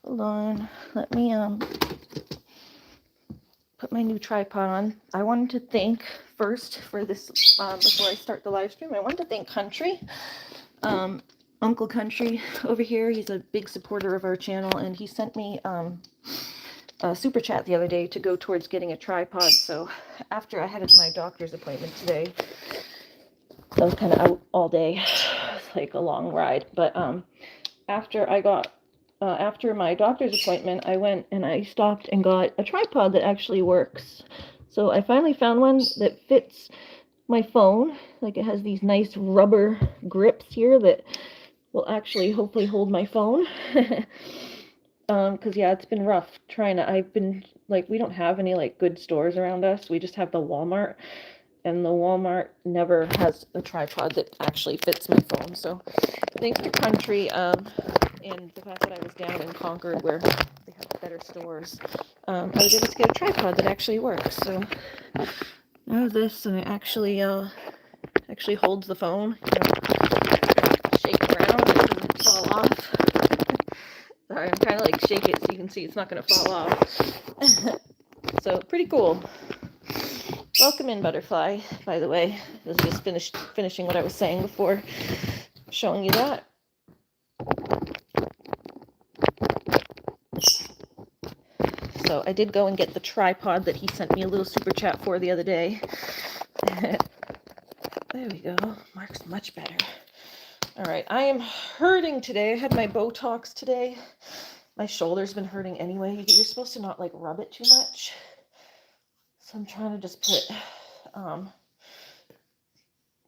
Hold on. Let me put my new tripod on. I wanted to thank first for this before I start the live stream. I wanted to thank Country, Uncle Country over here. He's a big supporter of our channel, and he sent me a super chat the other day to go towards getting a tripod. So after I had my doctor's appointment today, I was kind of out all day. It's like a long ride, but after I got after my doctor's appointment, I went and I stopped and got a tripod that actually works. So I finally found one that fits my phone. Like, it has these nice rubber grips here that will actually hopefully hold my phone. Because yeah, it's been rough trying to, I've been like, we don't have any like good stores around us. We just have the Walmart, and the Walmart never has a tripod that actually fits my phone. So thanks to Country, and the fact that I was down in Concord where they have better stores, I was able to get a tripod that actually works. So I have this, and it actually holds the phone. Shake it around, it doesn't fall off. Sorry, I'm trying to like shake it so you can see it's not going to fall off. So pretty cool. Welcome in, Butterfly, by the way. I was just finishing what I was saying before showing you that. So I did go and get the tripod that he sent me a little super chat for the other day. There we go. Mark's much better. All right, I am hurting today. I had my Botox today. My shoulder's been hurting anyway. You're supposed to not like rub it too much. So I'm trying to just put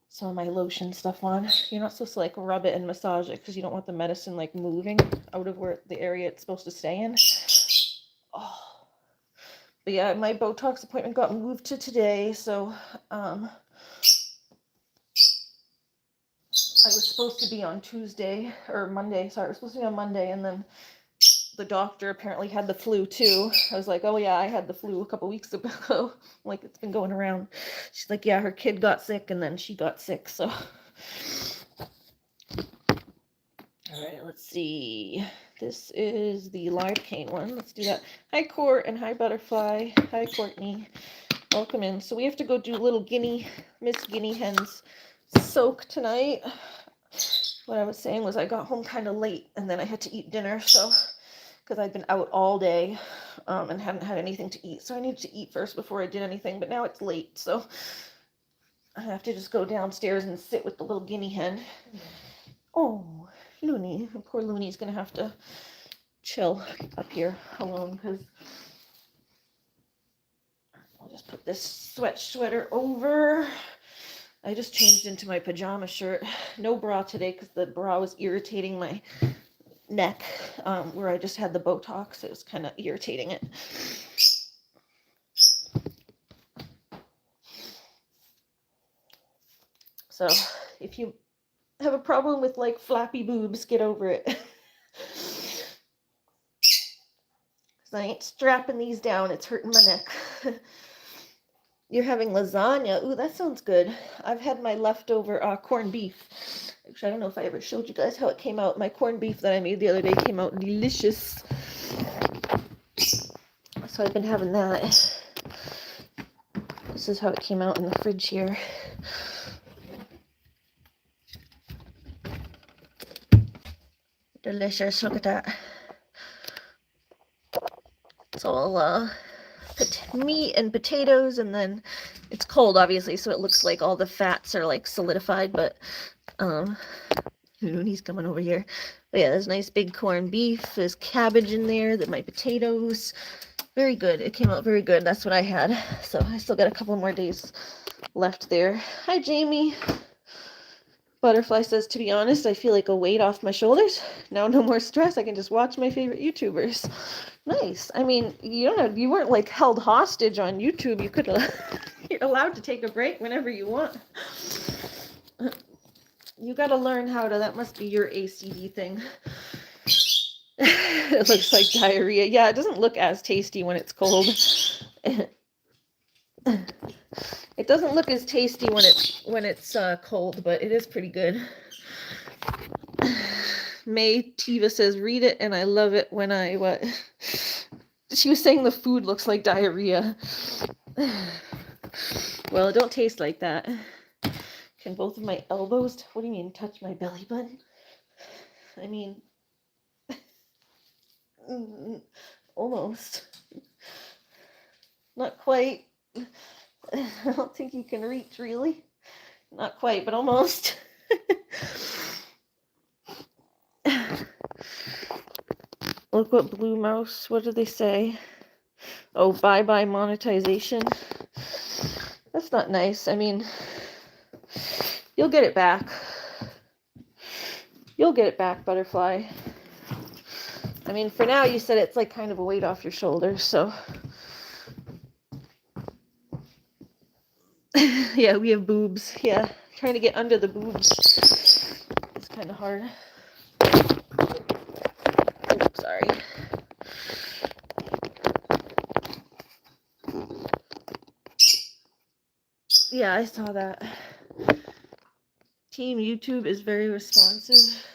some of my lotion stuff on. You're not supposed to like rub it and massage it because you don't want the medicine like moving out of where the area it's supposed to stay in. Oh. But yeah, my Botox appointment got moved to today, so I was supposed to be on Tuesday or Monday. Sorry, I was supposed to be on Monday, and then the doctor apparently had the flu too. I was like, oh yeah, I had the flu a couple weeks ago. Like, it's been going around. She's like, yeah, her kid got sick, and then she got sick. So, all right, let's see. This is the lidocaine one. Let's do that. Hi, Court, and hi, Butterfly. Hi, Courtney. Welcome in. So we have to go do little Miss Guinea Hen's soak tonight. What I was saying was I got home kind of late, and then I had to eat dinner, so because I'd been out all day and hadn't had anything to eat. So I needed to eat first before I did anything, but now it's late, so I have to just go downstairs and sit with the little guinea hen. Oh, Looney. Poor Looney's going to have to chill up here alone, because I'll just put this sweater over. I just changed into my pajama shirt. No bra today because the bra was irritating my neck where I just had the Botox. It was kind of irritating it. So if you have a problem with like flappy boobs, get over it. Because I ain't strapping these down. It's hurting my neck. You're having lasagna. Ooh, that sounds good. I've had my leftover corned beef. Actually, I don't know if I ever showed you guys how it came out. My corned beef that I made the other day came out delicious. So I've been having that. This is how it came out in the fridge here. Delicious. Look at that. It's all meat and potatoes, and then it's cold, obviously, so it looks like all the fats are like solidified, but Looney's coming over here. But yeah, there's nice big corned beef, there's cabbage in there, my potatoes. Very good. It came out very good. That's what I had. So I still got a couple more days left there. Hi, Jamie. Butterfly says, to be honest, I feel like a weight off my shoulders. Now no more stress. I can just watch my favorite YouTubers. Nice. I mean, you weren't like held hostage on YouTube. You could you're allowed to take a break whenever you want. You got to learn how to, that must be your ACD thing. It looks like diarrhea. Yeah, it doesn't look as tasty when it's cold. It doesn't look as tasty when it's cold, but it is pretty good. May Tiva says, read it, and I love it when I, what? She was saying the food looks like diarrhea. Well, it don't taste like that. Can both of my elbows, what do you mean, touch my belly button? I mean, almost. Not quite. I don't think you can reach, really. Not quite, but almost. Look what Blue Mouse, what do they say? Oh, bye-bye monetization. That's not nice. I mean, you'll get it back. You'll get it back, Butterfly. I mean, for now, you said it's like kind of a weight off your shoulders, so. Yeah, we have boobs. Yeah, trying to get under the boobs is kind of hard. Oops, sorry. Yeah, I saw that. Team YouTube is very responsive.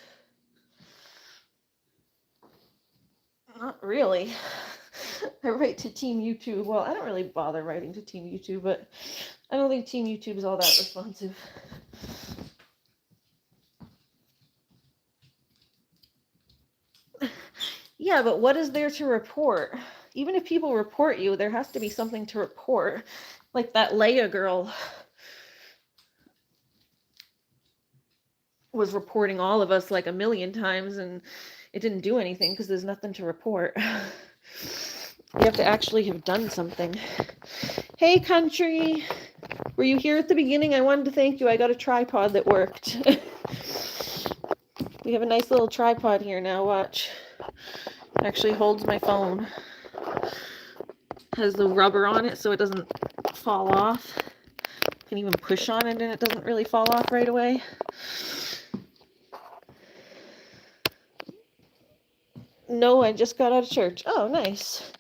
Not really. I write to Team YouTube. Well, I don't really bother writing to Team YouTube, but I don't think Team YouTube is all that responsive. Yeah, but what is there to report? Even if people report you, there has to be something to report. Like that Leia girl was reporting all of us like a million times, and it didn't do anything because there's nothing to report. You have to actually have done something. Hey, country. Were you here at the beginning? I wanted to thank you. I got a tripod that worked. We have a nice little tripod here now. Watch. It actually holds my phone. Has the rubber on it so it doesn't fall off. You can even push on it and it doesn't really fall off right away. No, I just got out of church. Oh, nice.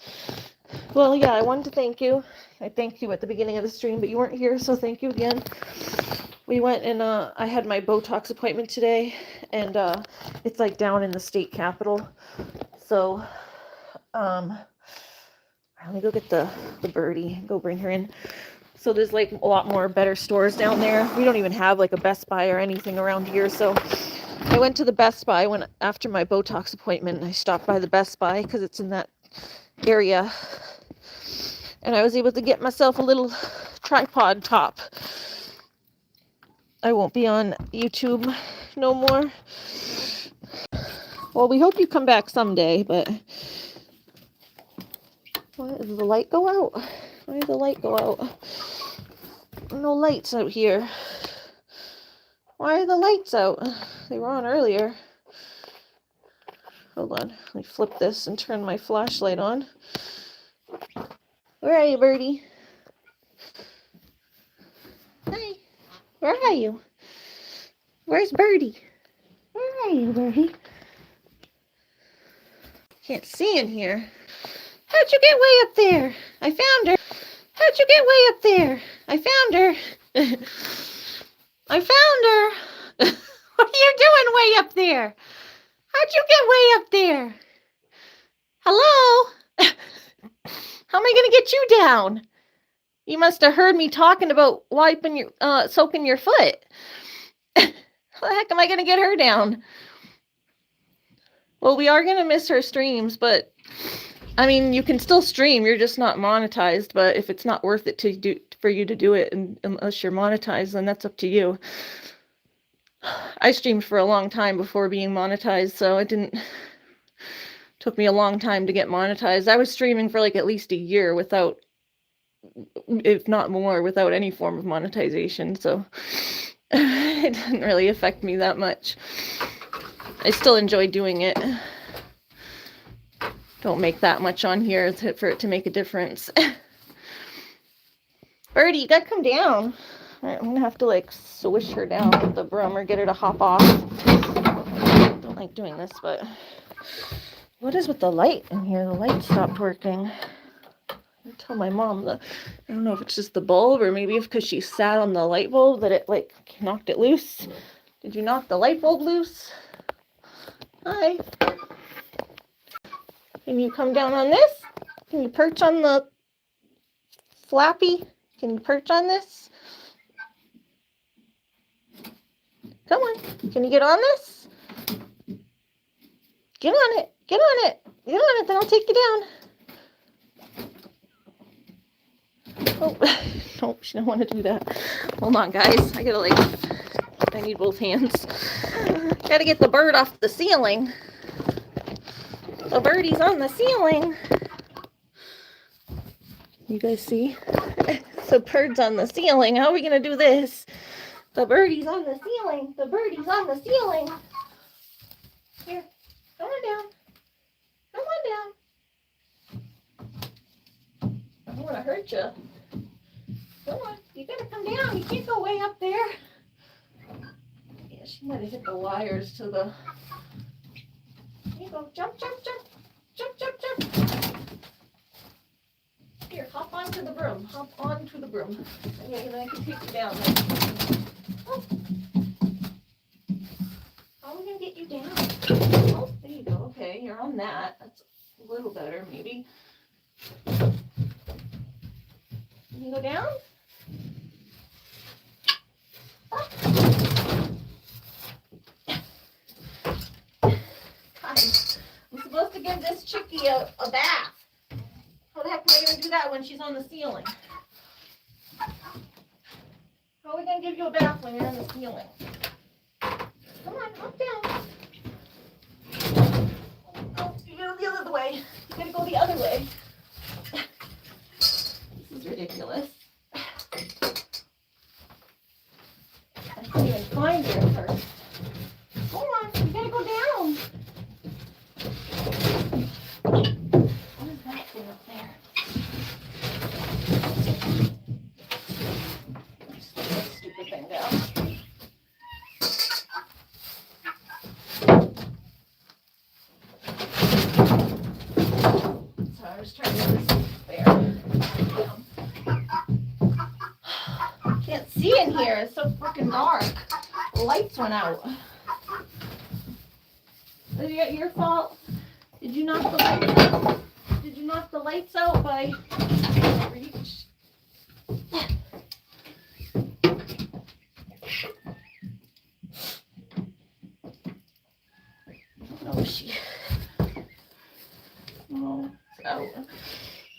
Well, yeah, I wanted to thank you. I thanked you at the beginning of the stream, but you weren't here, so thank you again. We went and I had my Botox appointment today, and it's like down in the state capitol. So, let me go get the birdie, go bring her in. So there's like a lot more better stores down there. We don't even have like a Best Buy or anything around here, so I went to the Best Buy after my Botox appointment. I stopped by the Best Buy because it's in that area. And I was able to get myself a little tripod top. I won't be on YouTube no more. Well, we hope you come back someday, but why does the light go out? Why did the light go out? No lights out here. Why are the lights out? They were on earlier. Hold on. Let me flip this and turn my flashlight on. Where are you, birdie? Hi. Where are you? Where's Birdie? Where are you, Birdie? Can't see in here. How'd you get way up there? I found her. How'd you get way up there? I found her. I found her. What are you doing way up there? How'd you get way up there? Hello? How am I going to get you down? You must have heard me talking about wiping your, soaking your foot. How the heck am I going to get her down? Well, we are going to miss her streams, but I mean, you can still stream. You're just not monetized, but if it's not worth it for you to do it, unless you're monetized, then that's up to you. I streamed for a long time before being monetized, so took me a long time to get monetized. I was streaming for like at least a year without, if not more, without any form of monetization, so it didn't really affect me that much. I still enjoy doing it. Don't make that much on here for it to make a difference. Birdie, you gotta come down. Alright, I'm gonna have to like swish her down with the broom or get her to hop off. Don't like doing this, but what is with the light in here? The light stopped working. I tell my mom I don't know if it's just the bulb or maybe if because she sat on the light bulb that it like knocked it loose. Did you knock the light bulb loose? Hi. Can you come down on this? Can you perch on the flappy? Can you perch on this? Come on. Can you get on this? Get on it. Get on it. Get on it. Then I'll take you down. Oh, no, she don't want to do that. Hold on, guys. I need both hands. Gotta get the bird off the ceiling. The birdie's on the ceiling. You guys see? The bird's on the ceiling. How are we gonna do this? The birdie's on the ceiling. The birdie's on the ceiling. Here, come on down. Come on down. I don't want to hurt you. Come on, you gotta come down. You can't go way up there. Yeah, she might have hit the wires to the... There you go. Jump, jump, jump. Jump, jump, jump. Here, hop onto the broom. Hop onto the broom. Okay, and then I can take you down. Oh. How are we going to get you down? Oh, there you go. Okay, you're on that. That's a little better, maybe. Can you go down? Oh. Guys, I'm supposed to give this chickie a bath. How the heck am I going to do that when she's on the ceiling? How are we going to give you a bath when you're on the ceiling? Come on, hop down. Oh, you go the other way. You gotta go the other way. This is ridiculous. I can't even find her at first. Hold on, you gotta go down. What is that thing up there? Let's put this stupid thing down. So I was trying to get this there. Can't see in here. It's so freaking dark. The lights went out. Is it your fault? Did you knock the lights out? Did you knock the lights out by reach? Oh, she. Oh, it's out.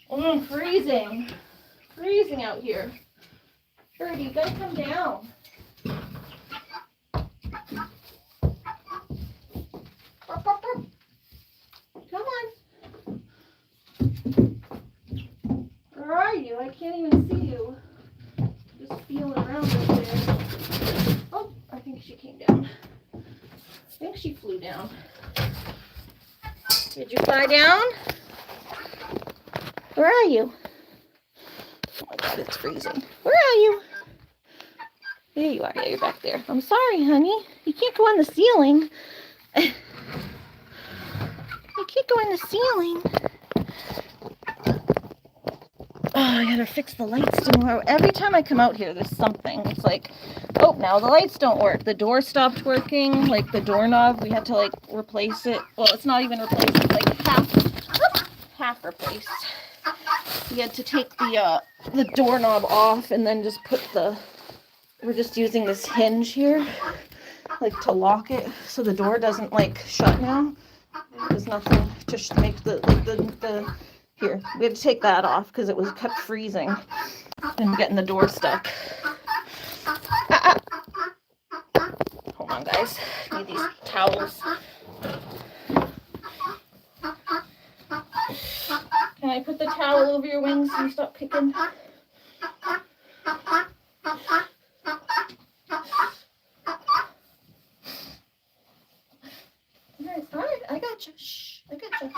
Oh, I'm freezing. Freezing out here. Birdie, you gotta come down. Come on. Where are you? I can't even see you. Just feeling around up there. Oh, I think she came down. I think she flew down. Did you fly down? Where are you? Oh my God, it's freezing. Where are you? There you are. Yeah, you're back there. I'm sorry, honey. You can't go on the ceiling. You can't go on the ceiling. Oh, I gotta fix the lights tomorrow. Every time I come out here, there's something. It's like, oh, now the lights don't work. The door stopped working. Like the doorknob, we had to like replace it. Well, it's not even replaced. It's like half replaced. We had to take the doorknob off and then just put we're just using this hinge here, like to lock it so the door doesn't like shut now. There's nothing to make the here. We had to take that off because it was kept freezing and getting the door stuck. Hold on, guys. I need these towels. Can I put the towel over your wings so you stop kicking? All right, I got you. Shh, I got you.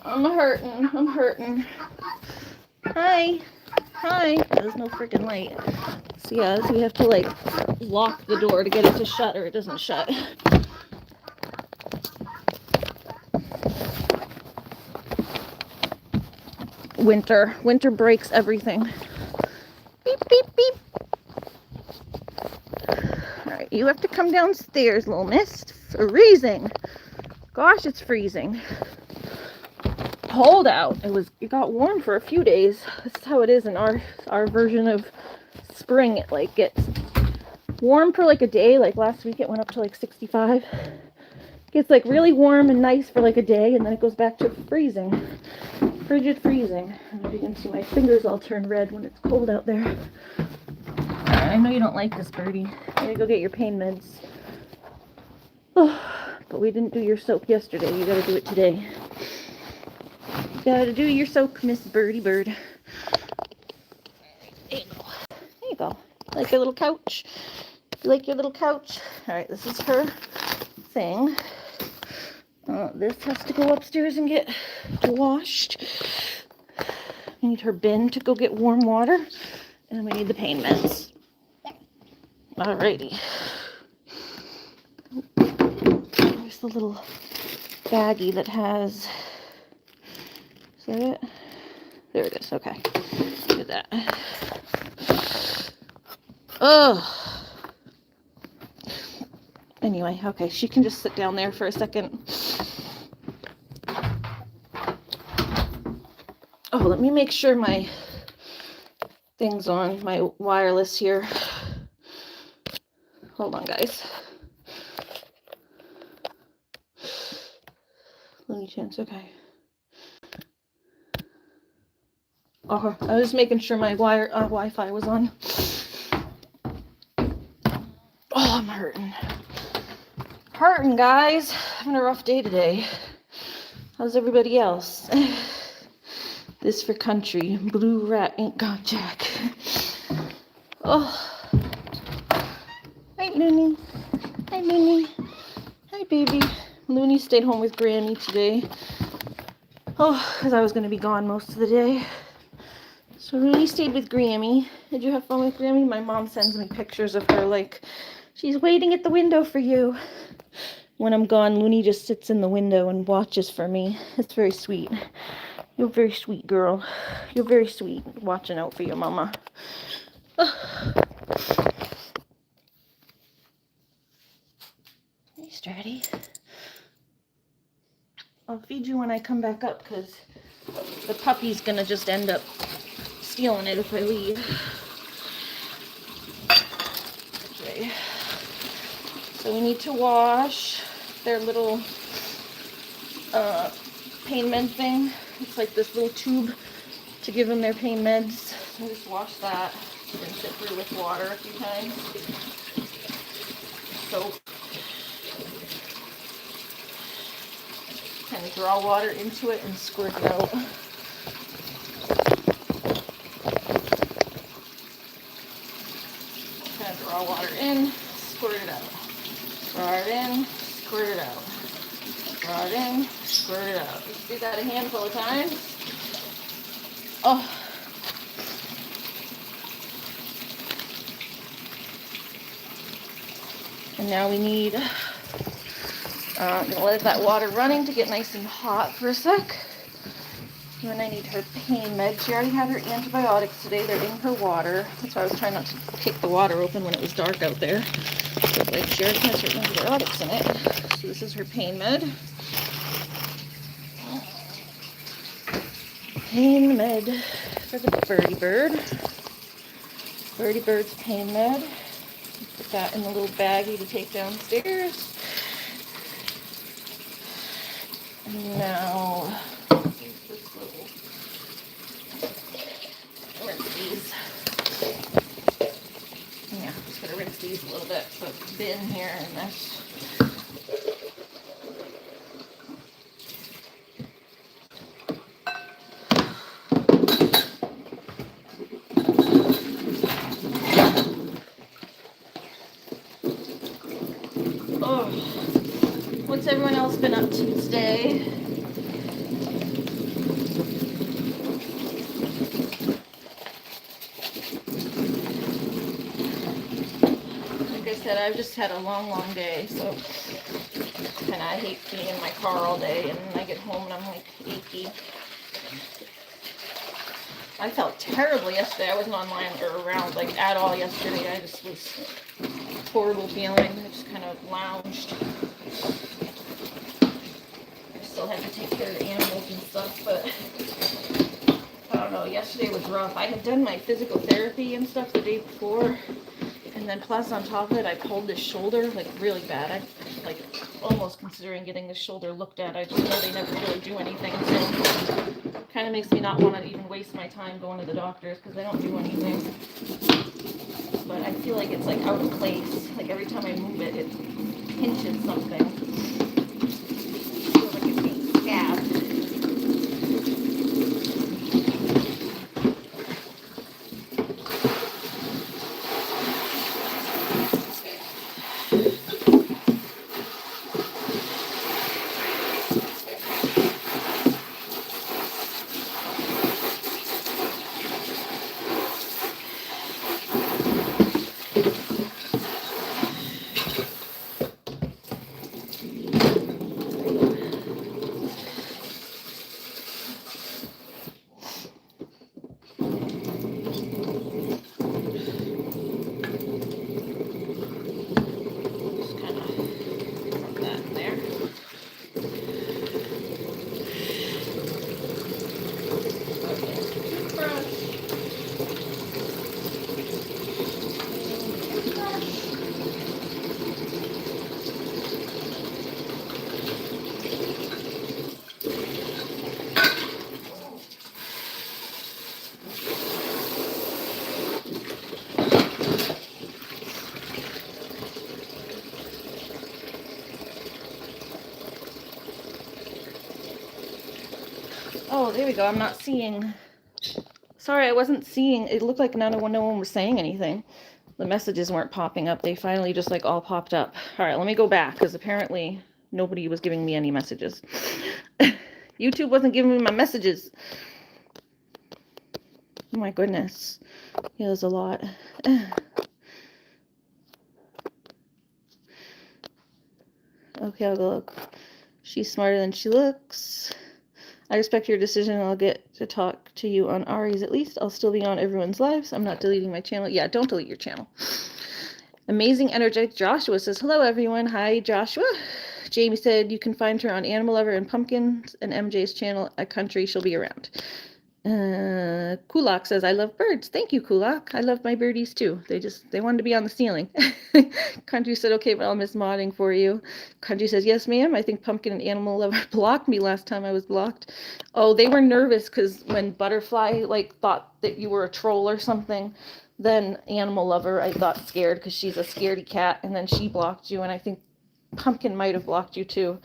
Oh, I'm hurting. I'm hurting. Hi. There's no freaking light. So yeah, so we have to like lock the door to get it to shut or it doesn't shut. winter. Winter breaks everything. Beep, beep, beep. Alright, you have to come downstairs, little miss. It's freezing. Gosh, it's freezing. Cold out. It got warm for a few days. That's how it is in our version of spring. It like gets warm for like a day. Like last week it went up to like 65. Gets like really warm and nice for like a day, and then it goes back to freezing. Frigid freezing. I don't know if you can see my fingers all turn red when it's cold out there. I know you don't like this, Birdie. You gotta go get your pain meds. Oh, but we didn't do your soak yesterday. You gotta do it today. You gotta do your soak, Miss Birdie Bird. There you go. There you go. Like your little couch? You like your little couch? Alright, this is her thing. This has to go upstairs and get washed. We need her bin to go get warm water. And then we need the pain meds. Alrighty. There's the little baggie that has... Is that it? There it is. Okay. Look at that. Ugh. Anyway, okay. She can just sit down there for a second. Oh, let me make sure my thing's on, my wireless here. Hold on, guys. Looney Tunes, okay. Oh, I was making sure my Wi-Fi was on. Oh, I'm hurting. Hurting, guys. Having a rough day today. How's everybody else? This for country. Blue rat ain't got jack. Oh. Hi, Looney. Hi, Looney. Hi, baby. Looney stayed home with Granny today. Oh, because I was going to be gone most of the day. So Looney stayed with Grammy. Did you have fun with Grammy? My mom sends me pictures of her like, she's waiting at the window for you. When I'm gone, Looney just sits in the window and watches for me. It's very sweet. You're a very sweet girl. You're very sweet, watching out for your mama. Oh. Hey, Stratty. I'll feed you when I come back up, because the puppy's going to just end up stealing it if I leave. Okay. So we need to wash their little pain med thing. It's like this little tube to give them their pain meds. So just wash that. Rinse it through with water a few times. Soap. Kind of draw water into it and squirt it out. Kind of draw water in, squirt it out. Draw it in, squirt it out. Draw it in, squirt it out. Just do that a handful of times. Oh. And now we need, I'm going to let that water running to get nice and hot for a sec. And then I need her pain med. She already had her antibiotics today. They're in her water. That's why I was trying not to kick the water open when it was dark out there. Like she already has her antibiotics in it. So this is her pain med. Pain med for the birdie bird. Birdie bird's pain med. Put that in the little baggie to take downstairs. And now, use this little, rinse these. Yeah, just gonna rinse these a little bit. So bin here and this. Oh, what's everyone else been up to today? Like I said, I've just had a long day, so and I hate being in my car all day, and I get home and I'm like achy. I felt terrible yesterday. I wasn't online or around like at all yesterday. I just was horrible feeling. I just kind of lounged. I still had to take care of the animals and stuff, but I don't know. Yesterday was rough. I had done my physical therapy and stuff the day before, and then plus on top of it, I pulled this shoulder like really bad. I like almost considering getting this shoulder looked at. I just know they never really do anything, so it kind of makes me not want to even waste my time going to the doctors because they don't do anything. But I feel like it's like out of place. Like every time I move it, it pinches something. It feels like it's being scabbed. Oh, there we go. I'm not seeing. Sorry, I wasn't seeing. It looked like no one was saying anything. The messages weren't popping up. They finally just like all popped up. All right, let me go back because apparently nobody was giving me any messages. YouTube wasn't giving me my messages. Oh my goodness. Yeah, there's a lot. Okay, I'll go look. She's smarter than she looks. I respect your decision. I'll get to talk to you on Ari's at least. I'll still be on everyone's lives. I'm not deleting my channel. Yeah, don't delete your channel. Amazing Energetic Joshua says, hello, everyone. Hi, Joshua. Jamie said you can find her on Animal Lover and Pumpkins and MJ's channel at Country. She'll be around. Kulak says, I love birds. Thank you, Kulak. I love my birdies too. They wanted to be on the ceiling. Country said, okay, but I'll miss modding for you. Country says, yes, ma'am. I think Pumpkin and Animal Lover blocked me last time I was blocked. Oh, they were nervous because when Butterfly like thought that you were a troll or something, then Animal Lover, I thought scared because she's a scaredy cat, and then she blocked you, and I think Pumpkin might have blocked you too.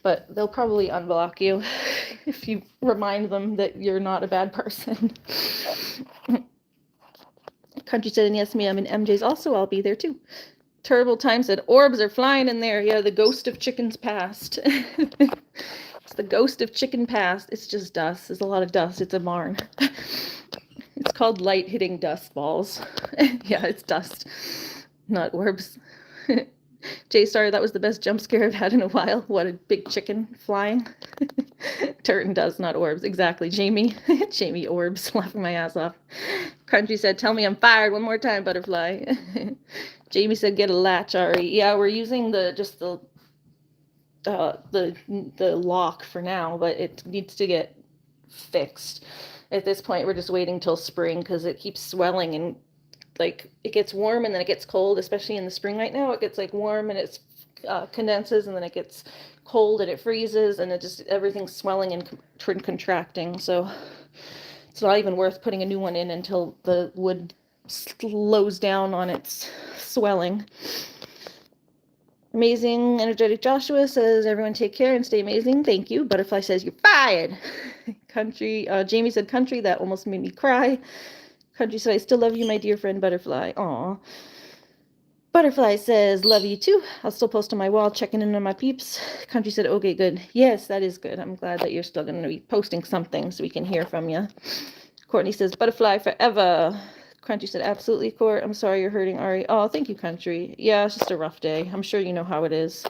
But they'll probably unblock you if you remind them that you're not a bad person. Country said, and yes, ma'am, and MJ's also, I'll be there too. Terrible Time said, orbs are flying in there. Yeah, the ghost of chickens past. It's the ghost of chicken past. It's just dust. There's a lot of dust. It's a barn. It's called light hitting dust balls. Yeah, it's dust, not orbs. Jay, sorry, that was the best jump scare I've had in a while. What a big chicken flying. Turton does, not orbs. Exactly, Jamie. Jamie orbs, laughing my ass off. Country said, tell me I'm fired one more time, Butterfly. Jamie said, get a latch, Ari. Yeah, we're using the lock for now, but it needs to get fixed. At this point, we're just waiting till spring because it keeps swelling and like it gets warm and then it gets cold, especially in the spring right now. It gets like warm and it condenses, and then it gets cold and it freezes, and it just everything's swelling and contracting. So it's not even worth putting a new one in until the wood slows down on its swelling. Amazing Energetic Joshua says, everyone take care and stay amazing. Thank you. Butterfly says, you're fired. Country, Jamie said, country, that almost made me cry. Country said, I still love you, my dear friend Butterfly. Aw. Butterfly says, love you too. I'll still post on my wall, checking in on my peeps. Country said, okay, good. Yes, that is good. I'm glad that you're still going to be posting something so we can hear from you. Courtney says, Butterfly forever. Country said, absolutely, Court. I'm sorry you're hurting, Ari. Oh, thank you, Country. Yeah, it's just a rough day. I'm sure you know how it is.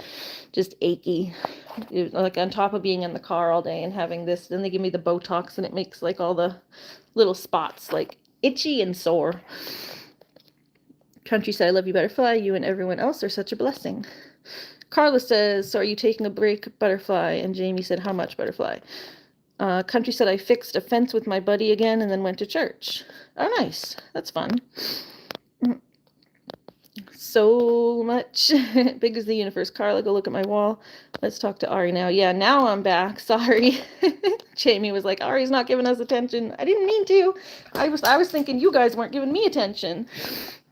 Just achy. Like on top of being in the car all day and having this, then they give me the Botox and it makes like all the little spots, like itchy and sore. Country said, I love you, Butterfly. You and everyone else are such a blessing. Carla says, so are you taking a break, Butterfly? And Jamie said, how much, Butterfly? Country said, I fixed a fence with my buddy again and then went to church. Oh, nice. That's fun. So much. Big as the universe. Carla, go look at my wall. Let's talk to Ari now. Yeah, now I'm back. Sorry. Jamie was like, Ari's not giving us attention. I didn't mean to. I was thinking you guys weren't giving me attention.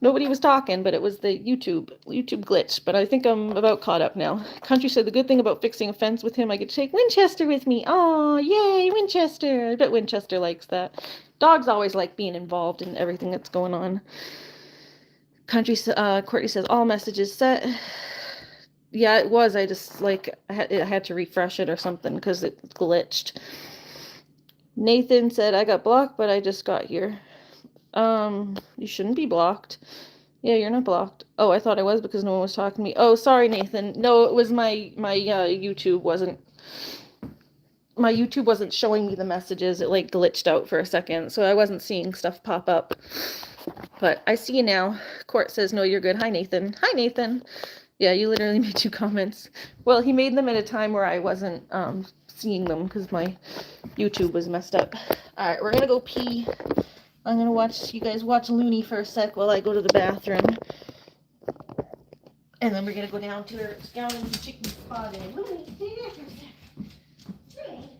Nobody was talking, but it was the YouTube glitch. But I think I'm about caught up now. Country said the good thing about fixing a fence with him, I get to take Winchester with me. Oh, yay, Winchester. I bet Winchester likes that. Dogs always like being involved in everything that's going on. Courtney says, all messages set. Yeah, it was. I just, like, I had to refresh it or something because it glitched. Nathan said, I got blocked, but I just got here. You shouldn't be blocked. Yeah, you're not blocked. Oh, I thought I was because no one was talking to me. Oh, sorry, Nathan. No, it was my YouTube wasn't showing me the messages. It, like, glitched out for a second, so I wasn't seeing stuff pop up. But I see you now. Court says, no, you're good. Hi, Nathan. Hi, Nathan. Yeah, you literally made 2 comments. Well, he made them at a time where I wasn't seeing them because my YouTube was messed up. All right, we're going to go pee. I'm going to watch you guys watch Looney for a sec while I go to the bathroom. And then we're going to go down to her scouting the chicken spot. And Looney, stay there for a sec. Looney.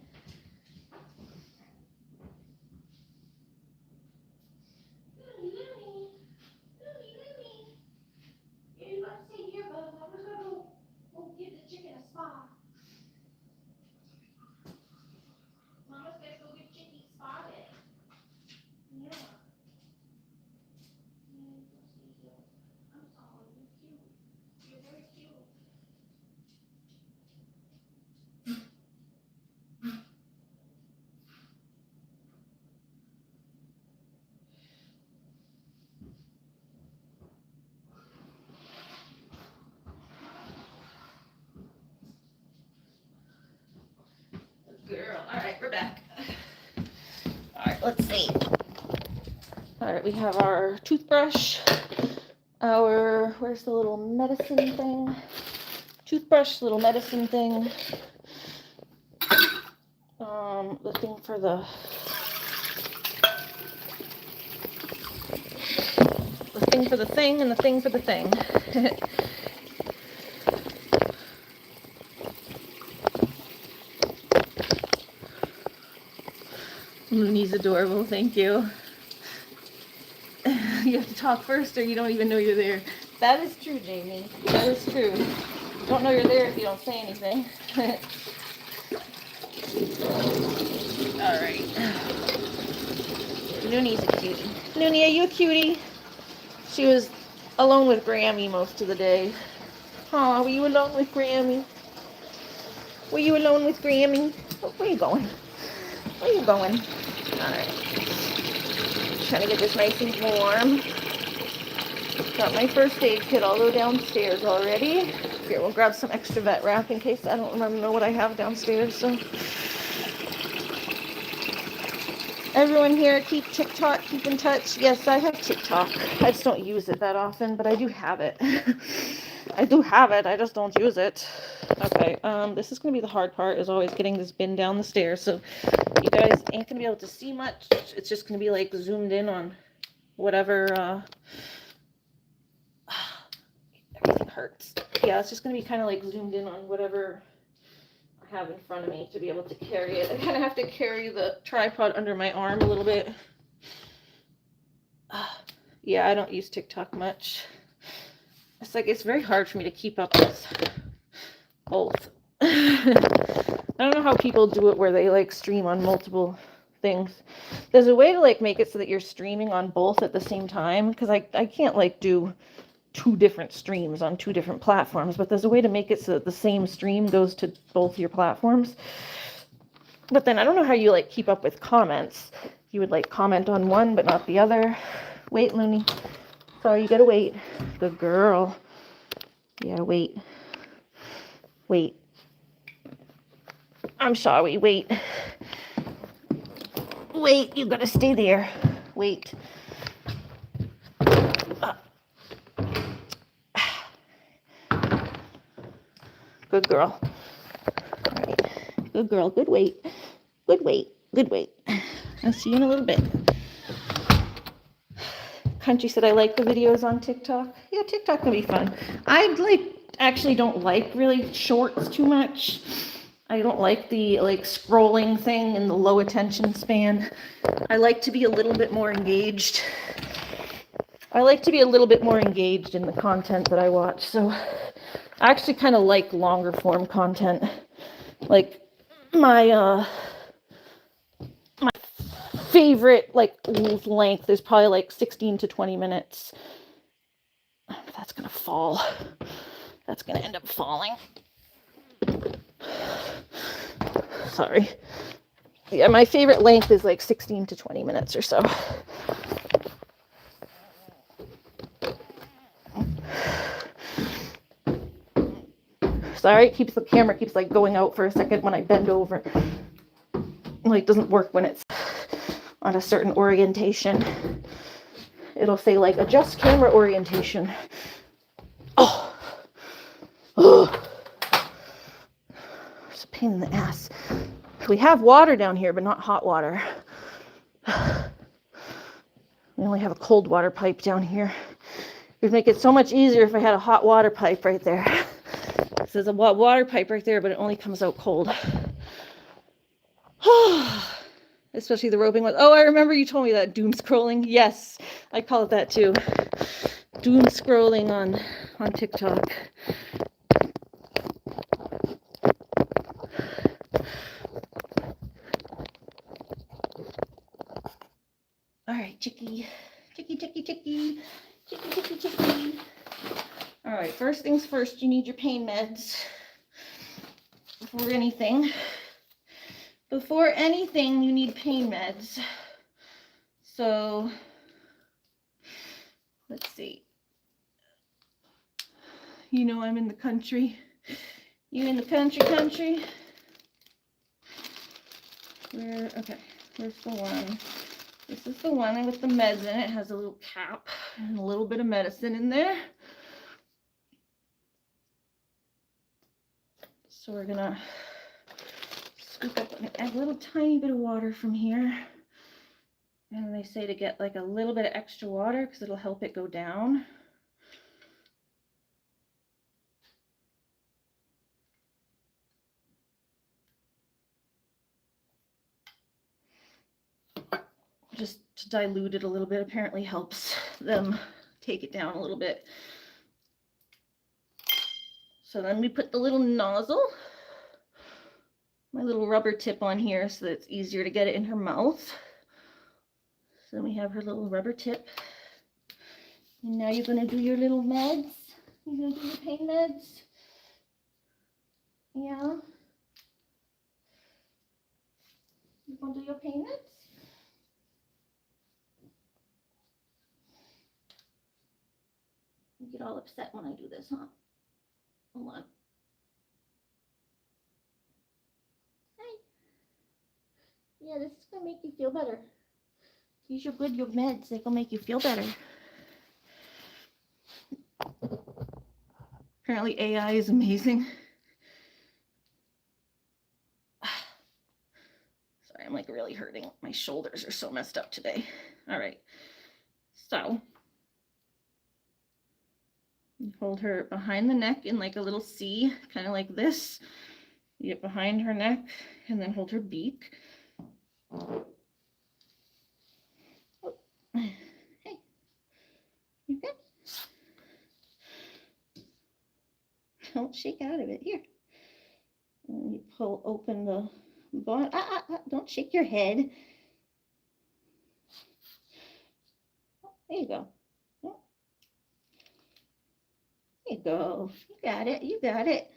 Girl. All right, we're back. All right, let's see. All right, we have our toothbrush, where's the little medicine thing? Toothbrush, little medicine thing. The thing for the thing for the thing and the thing for the thing. Looney's adorable, thank you. You have to talk first or you don't even know you're there. That is true, Jamie. That is true. You don't know you're there if you don't say anything. Alright. Looney's a cutie. Looney, are you a cutie? She was alone with Grammy most of the day. Aw, were you alone with Grammy? Were you alone with Grammy? Oh, where are you going? Where are you going? Alright. Trying to get this nice and warm. Got my first aid kit all the way downstairs already. Here, we'll grab some extra vet wrap in case I don't know what I have downstairs. So, everyone here, keep TikTok, keep in touch. Yes, I have TikTok. I just don't use it that often, but I do have it. I do have it. I just don't use it. Okay. This is gonna be the hard part. Is always getting this bin down the stairs. So you guys ain't gonna be able to see much. It's just gonna be like zoomed in on whatever. Everything hurts. Yeah, it's just gonna be kind of like zoomed in on whatever I have in front of me to be able to carry it. I kind of have to carry the tripod under my arm a little bit. Yeah, I don't use TikTok much. It's like, it's very hard for me to keep up with both. I don't know how people do it where they like stream on multiple things. There's a way to like make it so that you're streaming on both at the same time, because I can't like do 2 different streams on 2 different platforms, but there's a way to make it so that the same stream goes to both your platforms. But then I don't know how you like keep up with comments. You would like comment on one but not the other. Wait, Looney. Sorry, you gotta wait. Good girl. Yeah, wait. Wait. I'm sorry, wait. wait. You gotta stay there. Wait. Good girl. All right. Good girl. Good weight. Good weight. Good weight. I'll see you in a little bit. Country said I like the videos on TikTok. Yeah, TikTok can be fun. Actually don't like really shorts too much. I don't like the scrolling thing and the low attention span. I like to be a little bit more engaged. I like to be a little bit more engaged in the content that I watch. So I actually kind of like longer form content. Like my favorite length is probably like 16 to 20 minutes. That's gonna fall. That's gonna end up falling. Sorry. Yeah, my favorite length is like 16 to 20 minutes or so. Sorry, the camera keeps like going out for a second when I bend over. It doesn't work when it's on a certain orientation. It'll say like adjust camera orientation. Oh. It's a pain in the ass. We have water down here, but not hot water. We only have a cold water pipe down here. It would make it so much easier if I had a hot water pipe right there. There's a water pipe right there, but it only comes out cold. Especially the roping one. Oh, I remember you told me that, doom scrolling. Yes, I call it that too. Doom scrolling on TikTok. All right, chickie. Chickie, chickie, chickie. Chickie, chickie, chickie. All right, first things first, you need your pain meds. Before anything, you need pain meds. So, let's see. You know I'm in the country. You in the country? Okay, where's the one? This is the one with the meds in it. It has a little cap and a little bit of medicine in there. So we're gonna scoop up a little tiny bit of water from here. And they say to get like a little bit of extra water because it'll help it go down. Just to dilute it a little bit, apparently helps them take it down a little bit. So then we put the little nozzle, my little rubber tip on here so that it's easier to get it in her mouth. So then we have her little rubber tip. And now you're going to do your little meds. You're going to do your pain meds. Yeah. You going to do your pain meds? You get all upset when I do this, huh? Hold on. Hi. Yeah, this is going to make you feel better. Use your meds. They're going to make you feel better. Apparently AI is amazing. Sorry, I'm like really hurting. My shoulders are so messed up today. All right. So you hold her behind the neck in like a little C, kind of like this. You get behind her neck and then hold her beak. Hey, you good? Don't shake out of it. Here. And you pull open the bottom. Don't shake your head. There you go. There you go. You got it. You got it.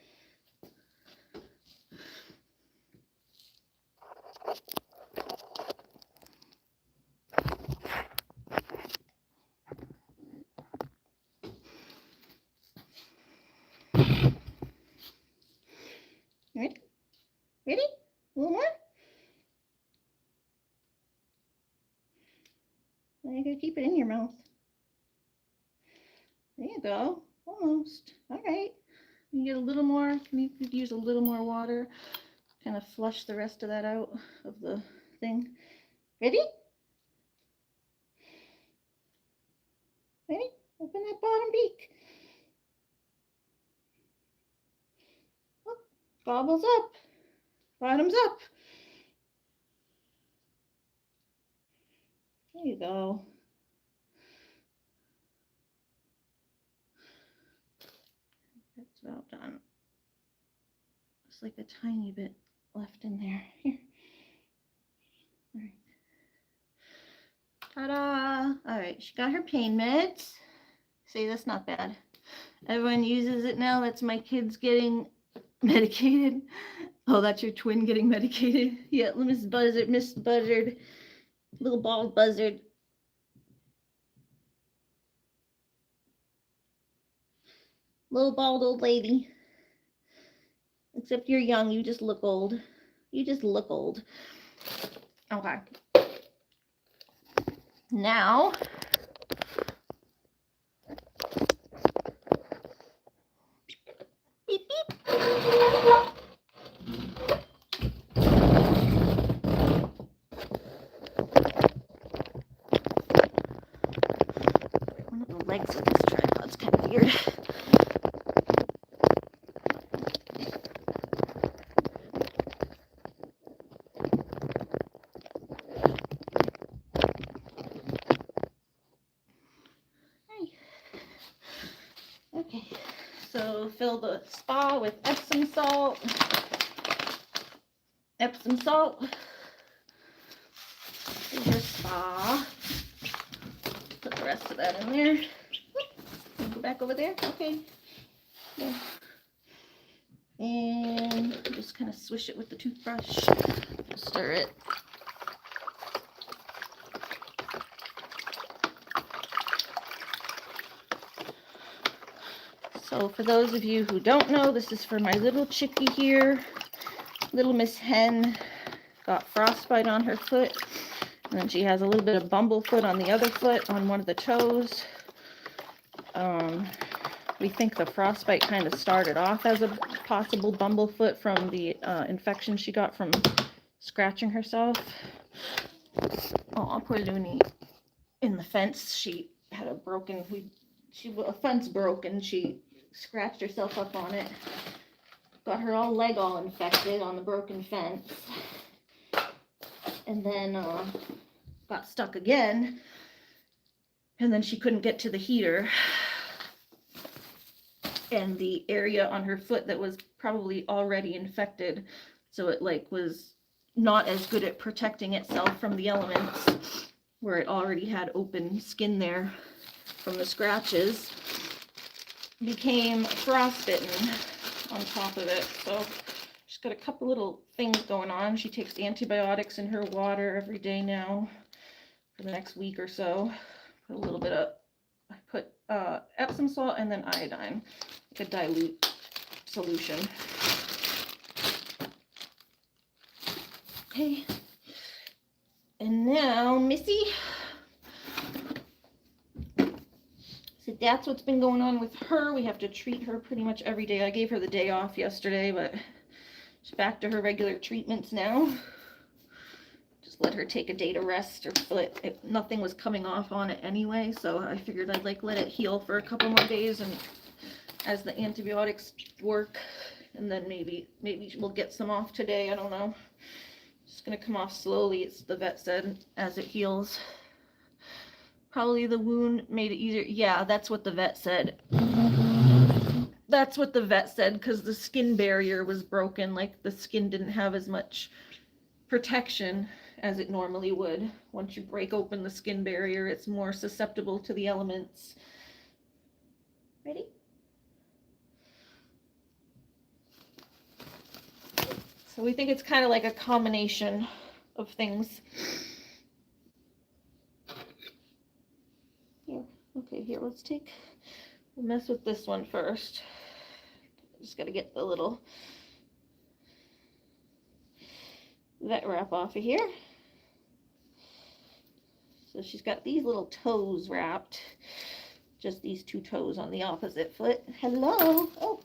Ready? Ready? A little more? There you go. Almost. All right. You get a little more. You could use a little more water. Kind of flush the rest of that out of the thing. Ready? Ready? Open that bottom beak. Oh, gobbles up. Bottoms up. There you go. That's about done. It's like a tiny bit left in there. Here. All right. Ta-da! All right, she got her pain meds. See, that's not bad. Everyone uses it now. That's my kids getting medicated. Oh, that's your twin getting medicated. Yeah, Miss Buzzard, little bald buzzard. Little bald old lady. Except you're young, you just look old. You just look old. Okay. Now, beep beep. One of the legs of this tripod's kind of weird. Okay, so fill the spa with Epsom salt. Epsom salt. Here's your spa. Put the rest of that in there. Go back over there. Okay. Yeah. And just kind of swish it with the toothbrush. Stir it. So for those of you who don't know, this is for my little chickie here. Little Miss Hen got frostbite on her foot. And then she has a little bit of bumblefoot on the other foot, on one of the toes. We think the frostbite kind of started off as a possible bumblefoot from the infection she got from scratching herself. Oh, poor Looney. In the fence, she had a broken, a fence broke and she scratched herself up on it. Got her leg all infected on the broken fence. And then got stuck again. And then she couldn't get to the heater. And the area on her foot that was probably already infected, so it was not as good at protecting itself from the elements, where it already had open skin there from the scratches, became frostbitten on top of it. So she's got a couple little things going on. She takes antibiotics in her water every day now for the next week or so. Put a little bit of, I put Epsom salt and then iodine, like a dilute solution. Okay, and now Missy. So that's what's been going on with her. We have to treat her pretty much every day. I gave her the day off yesterday, but she's back to her regular treatments now. Just let her take a day to rest her foot. Nothing was coming off on it anyway, so I figured I'd let it heal for a couple more days, and as the antibiotics work, and then maybe we'll get some off today. I don't know. It's gonna come off slowly. It's the vet said as it heals. Probably the wound made it easier. Yeah, that's what the vet said. That's what the vet said, because the skin barrier was broken. Like the skin didn't have as much protection as it normally would. Once you break open the skin barrier, it's more susceptible to the elements. Ready? So we think it's kind of like a combination of things. Here, okay, here, we'll mess with this one first. Just gotta get the little vet wrap off of here. So she's got these little toes wrapped. just these two toes on the opposite foot. Hello. Oh,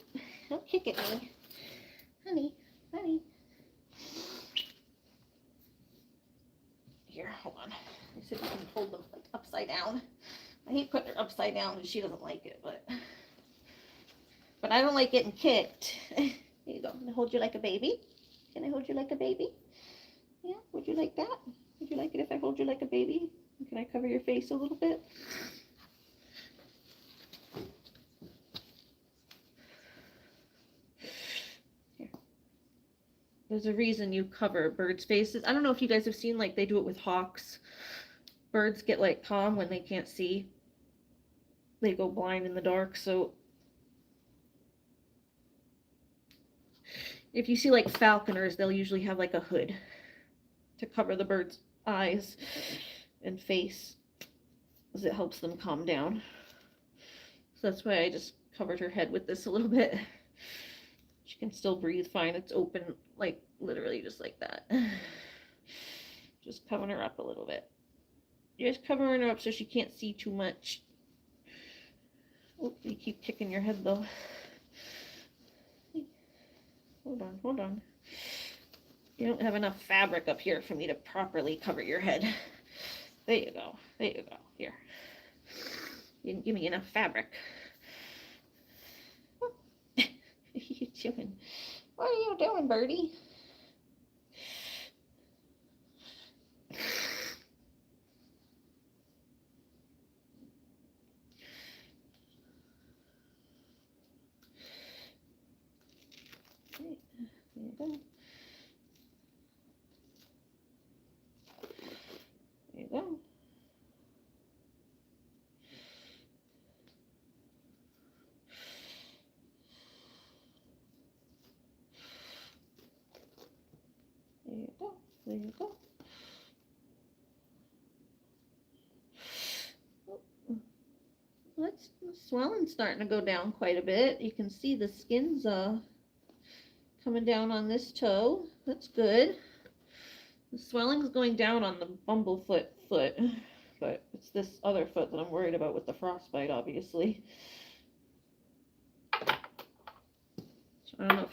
don't kick at me. Honey, honey. Here, hold on. I said you can hold them like upside down. I hate putting her upside down and she doesn't like it, but I don't like getting kicked. There you go. Can I hold you like a baby? Can I hold you like a baby? Yeah, would you like that? Would you like it if I hold you like a baby? Can I cover your face a little bit? Here. There's a reason you cover birds' faces. I don't know if you guys have seen, like, they do it with hawks. Birds get, like, calm when they can't see. They go blind in the dark, so if you see, like, falconers, they'll usually have, like, a hood to cover the bird's eyes and face, because it helps them calm down. So that's why I just covered her head with this a little bit. She can still breathe fine. It's open, like, literally just like that. Just covering her up a little bit. Just covering her up so she can't see too much. Oh, you keep kicking your head, though. Hold on, hold on. You don't have enough fabric up here for me to properly cover your head. There you go. There you go. Here. You didn't give me enough fabric. What are you doing? What are you doing, birdie? There you go. There you go. There you go. There you go. The swelling's starting to go down quite a bit. You can see the skin's coming down on this toe. That's good. The swelling's going down on the bumblefoot foot, but it's this other foot that I'm worried about with the frostbite, obviously. So I don't know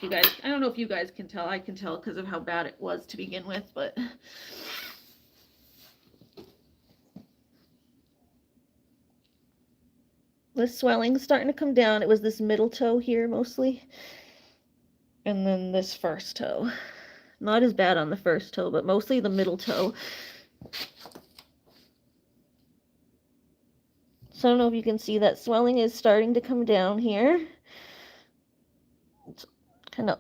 if you guys can tell. I can tell because of how bad it was to begin with, but the swelling's starting to come down. It was this middle toe here mostly, and then this first toe. Not as bad on the first toe, but mostly the middle toe. So I don't know if you can see that swelling is starting to come down here. It's kind of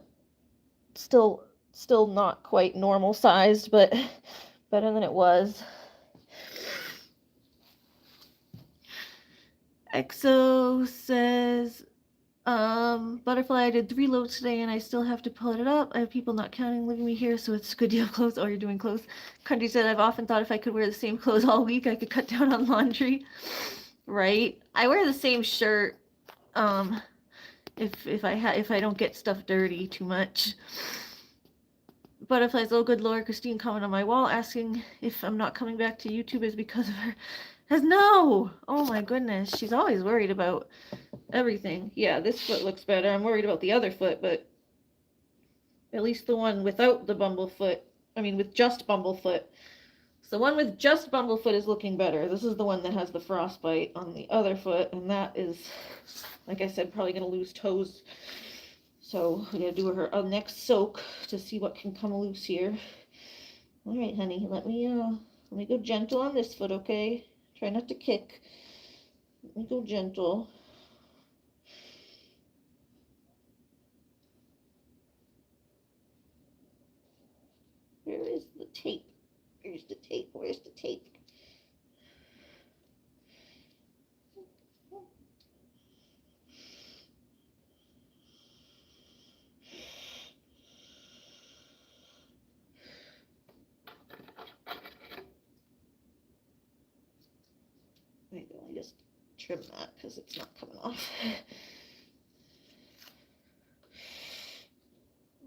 still not quite normal sized, but better than it was. Exo says, Butterfly, I did 3 loads today and I still have to pull it up. I have people not counting leaving me here, so it's a good deal of clothes. Oh, you're doing clothes. Country said, I've often thought if I could wear the same clothes all week, I could cut down on laundry. Right? I wear the same shirt if I don't get stuff dirty too much. Butterflies, oh good Lord, Christine comment on my wall asking if I'm not coming back to YouTube is because of her. No! Oh my goodness, she's always worried about everything. Yeah, this foot looks better. I'm worried about the other foot, but at least the one without the bumblefoot, with just bumblefoot. So the one with just bumblefoot is looking better. This is the one that has the frostbite on the other foot, and that is, like I said, probably going to lose toes. So we're going to do her next soak to see what can come loose here. All right, honey, let me go gentle on this foot, okay? Try not to kick. Let me go gentle. Where is the tape? Where's the tape? Where's the tape? There you go. I just trim that because it's not coming off.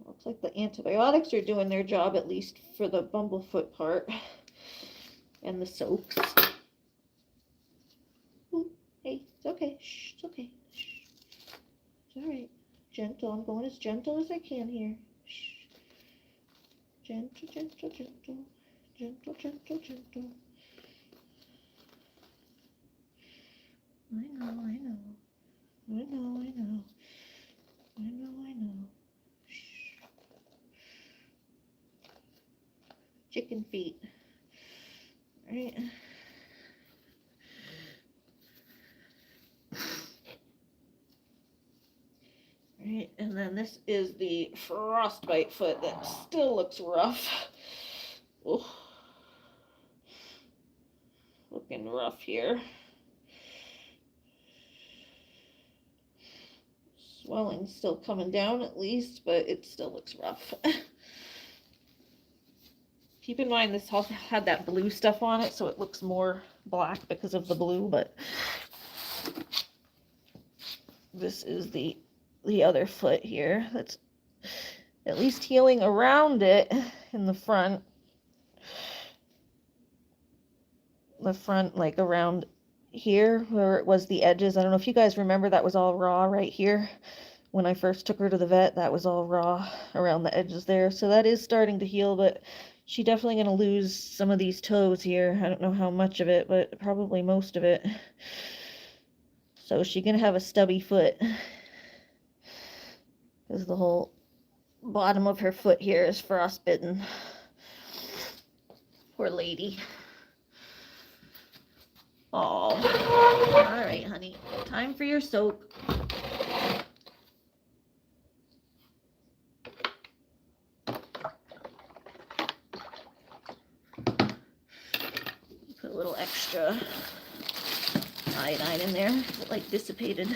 Looks like the antibiotics are doing their job, at least for the bumblefoot part and the soaks. Ooh, hey, it's okay. Shh, it's okay. Shh. It's alright. Gentle. I'm going as gentle as I can here. Shh. Gentle, gentle, gentle. Gentle, gentle, gentle. I know, I know. I know, I know. I know, I know. Shh. Chicken feet. Alright. Alright, and then this is the frostbite foot that still looks rough. Oh. Looking rough here. Swelling's still coming down at least, but it still looks rough. Keep in mind this also had that blue stuff on it, so it looks more black because of the blue, but this is the other foot here that's at least healing around it in the front. The front, like around here where it was the edges. I don't know if you guys remember, that was all raw right here. When I first took her to the vet, that was all raw around the edges there. So that is starting to heal, but she's definitely going to lose some of these toes here. I don't know how much of it, but probably most of it. So she's going to have a stubby foot, because the whole bottom of her foot here is frostbitten. Poor lady. Oh, all right, honey. Time for your soak. Put a little extra iodine in there. It like dissipated.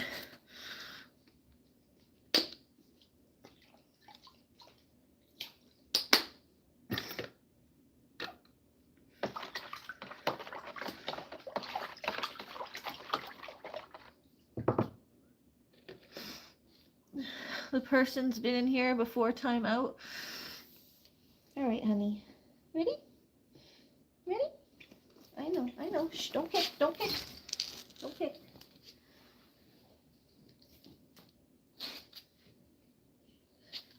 The person's been in here before time out. All right, honey. Ready? Ready? I know, I know. Shh, don't kick, don't kick. Don't kick.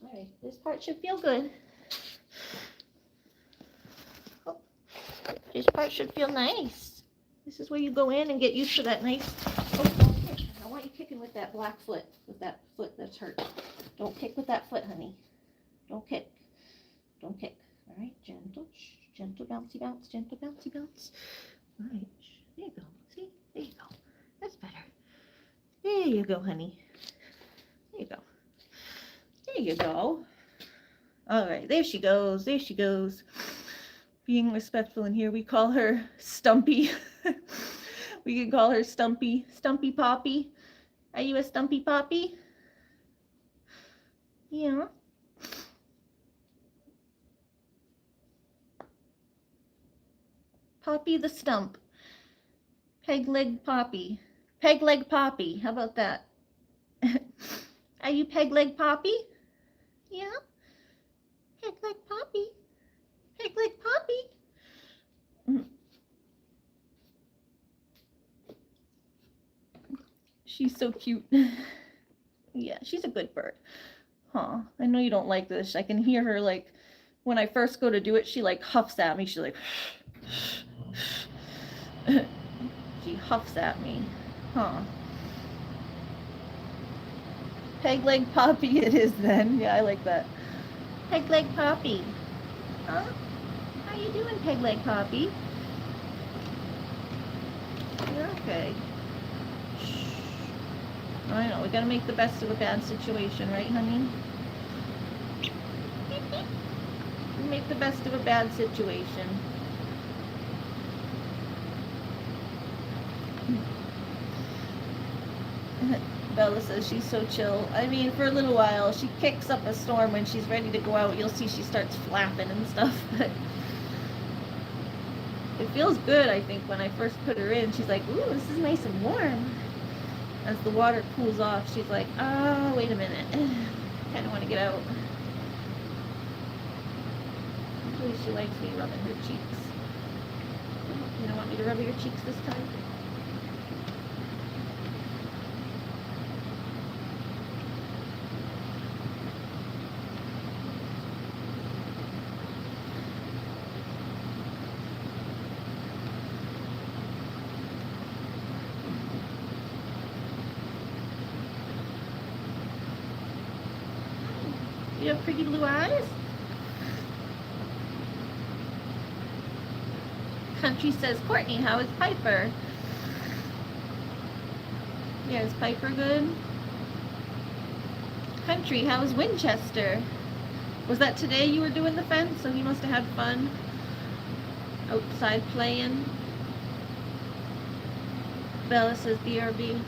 All right, this part should feel good. Oh, this part should feel nice. This is where you go in and get used to that nice. Oh, don't kick. I want you kicking with that black foot, with that foot that's hurt. Don't kick with that foot, honey. Don't kick. Don't kick. All right, gentle, shh, gentle, bouncy bounce, gentle, bouncy bounce. All right, shh. There you go. See? There you go. That's better. There you go, honey. There you go. There you go. All right, there she goes. There she goes. Being respectful in here, we call her Stumpy. We can call her Stumpy. Stumpy Poppy. Are you a Stumpy Poppy? Yeah. Poppy the Stump. Peg leg Poppy. Peg leg Poppy. How about that? Are you Peg leg Poppy? Yeah. Peg leg Poppy. Peg leg Poppy. She's so cute. Yeah, she's a good bird. Huh. I know you don't like this. I can hear her, like, when I first go to do it, she, like, huffs at me. She's like, she huffs at me. Huh. Peg leg Poppy it is then. Yeah, I like that. Peg leg Poppy. Huh? How you doing, Peg leg Poppy? You're okay. I know, we gotta make the best of a bad situation, right, honey? We make the best of a bad situation. Bella says she's so chill. I mean, for a little while, she kicks up a storm when she's ready to go out. You'll see she starts flapping and stuff, but it feels good, I think, when I first put her in. She's like, ooh, this is nice and warm. As the water cools off, she's like, oh, wait a minute. Kind of want to get out. Usually she likes me rubbing her cheeks. You don't want me to rub your cheeks this time? You have pretty blue eyes? Country says, Courtney, how is Piper? Yeah, is Piper good? Country, how is Winchester? Was that today you were doing the fence? So he must have had fun outside playing. Bella says BRB.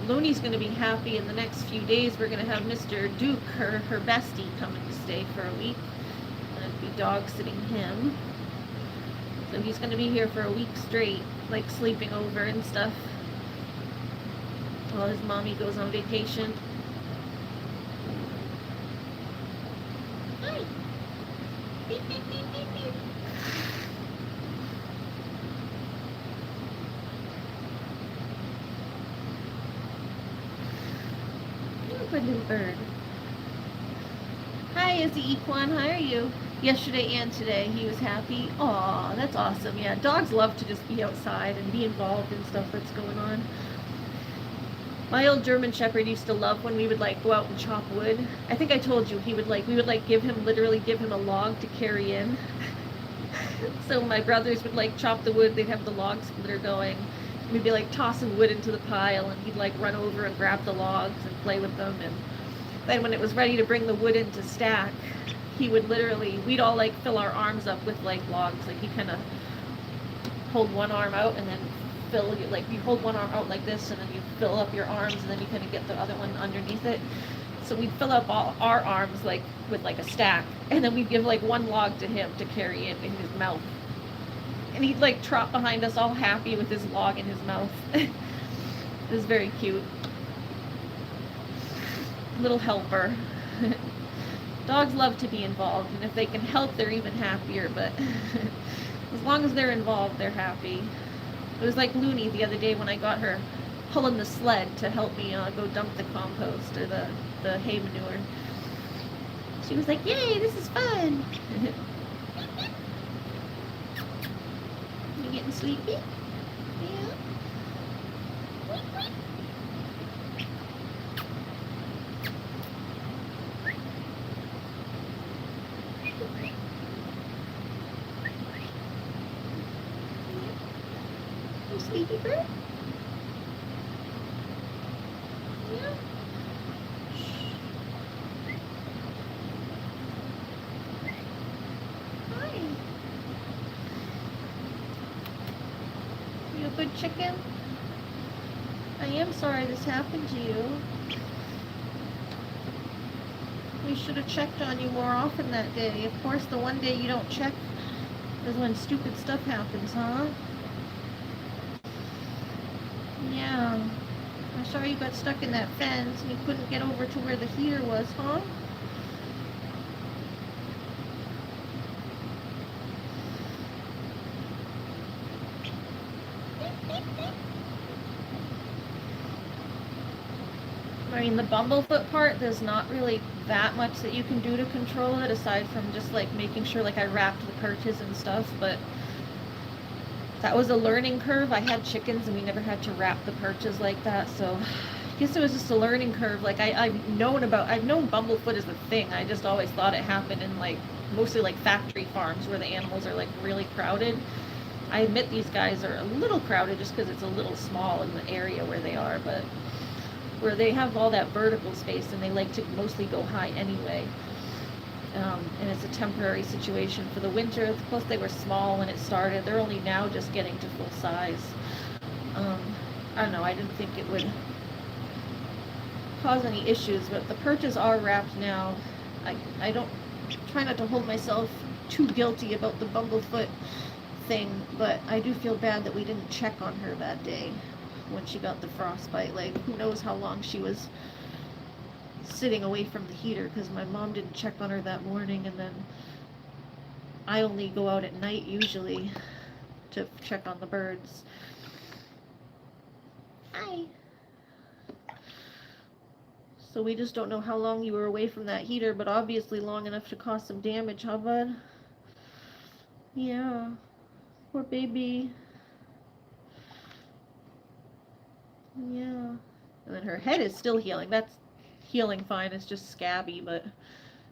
Looney's going to be happy in the next few days. We're going to have Mr. Duke, her bestie, coming to stay for a week. And be dog sitting him. So he's going to be here for a week straight, like sleeping over and stuff, while his mommy goes on vacation. Hi. Beep, beep, beep, beep, beep. Good little bird. Hi, Izzy Equan. How are you? Yesterday and today, he was happy. Aw, that's awesome. Yeah, dogs love to just be outside and be involved in stuff that's going on. My old German Shepherd used to love when we would like go out and chop wood. I think I told you we would like literally give him a log to carry in. So my brothers would like chop the wood. They'd have the log splitter going. We'd be like tossing wood into the pile, and he'd like run over and grab the logs and play with them. And then when it was ready to bring the wood in to stack, he would literally, we'd all like fill our arms up with like logs. Like he kind of hold one arm out and then fill, like you hold one arm out like this, and then you fill up your arms, and then you kind of get the other one underneath it. So we'd fill up all our arms like with like a stack, and then we'd give like one log to him to carry in his mouth. And he'd like trot behind us all happy with his log in his mouth. It was very cute. Little helper. Dogs love to be involved, and if they can help, they're even happier, but as long as they're involved, they're happy. It was like Looney the other day when I got her pulling the sled to help me go dump the compost or the hay manure. She was like, yay, this is fun. You getting sleepy? Yeah. You sleepy bird? Yeah. Hi. You a good chicken? I am sorry this happened to you. We should have checked on you more often that day. Of course, the one day you don't check is when stupid stuff happens, huh? Yeah. I'm sorry you got stuck in that fence and you couldn't get over to where the heater was, huh? I mean, the Bumblefoot part, there's not really that much that you can do to control it, aside from just like making sure like I wrapped the perches and stuff, but that was a learning curve. I had chickens and we never had to wrap the perches like that, so I guess it was just a learning curve. Like I've known Bumblefoot is a thing. I just always thought it happened in like mostly like factory farms where the animals are like really crowded. I admit these guys are a little crowded just because it's a little small in the area where they are, but where they have all that vertical space and they like to mostly go high anyway. And it's a temporary situation for the winter. Plus they were small when it started. They're only now just getting to full size. I don't know, I didn't think it would cause any issues, but the perches are wrapped now. I don't try not to hold myself too guilty about the Bumblefoot thing, but I do feel bad that we didn't check on her that day when she got the frostbite. Like, who knows how long she was sitting away from the heater, because my mom didn't check on her that morning, and then I only go out at night usually to check on the birds. Hi. So we just don't know how long you were away from that heater, but obviously long enough to cause some damage, huh, bud? Yeah. Poor baby. Yeah. And then her head is still healing. That's healing fine. It's just scabby, but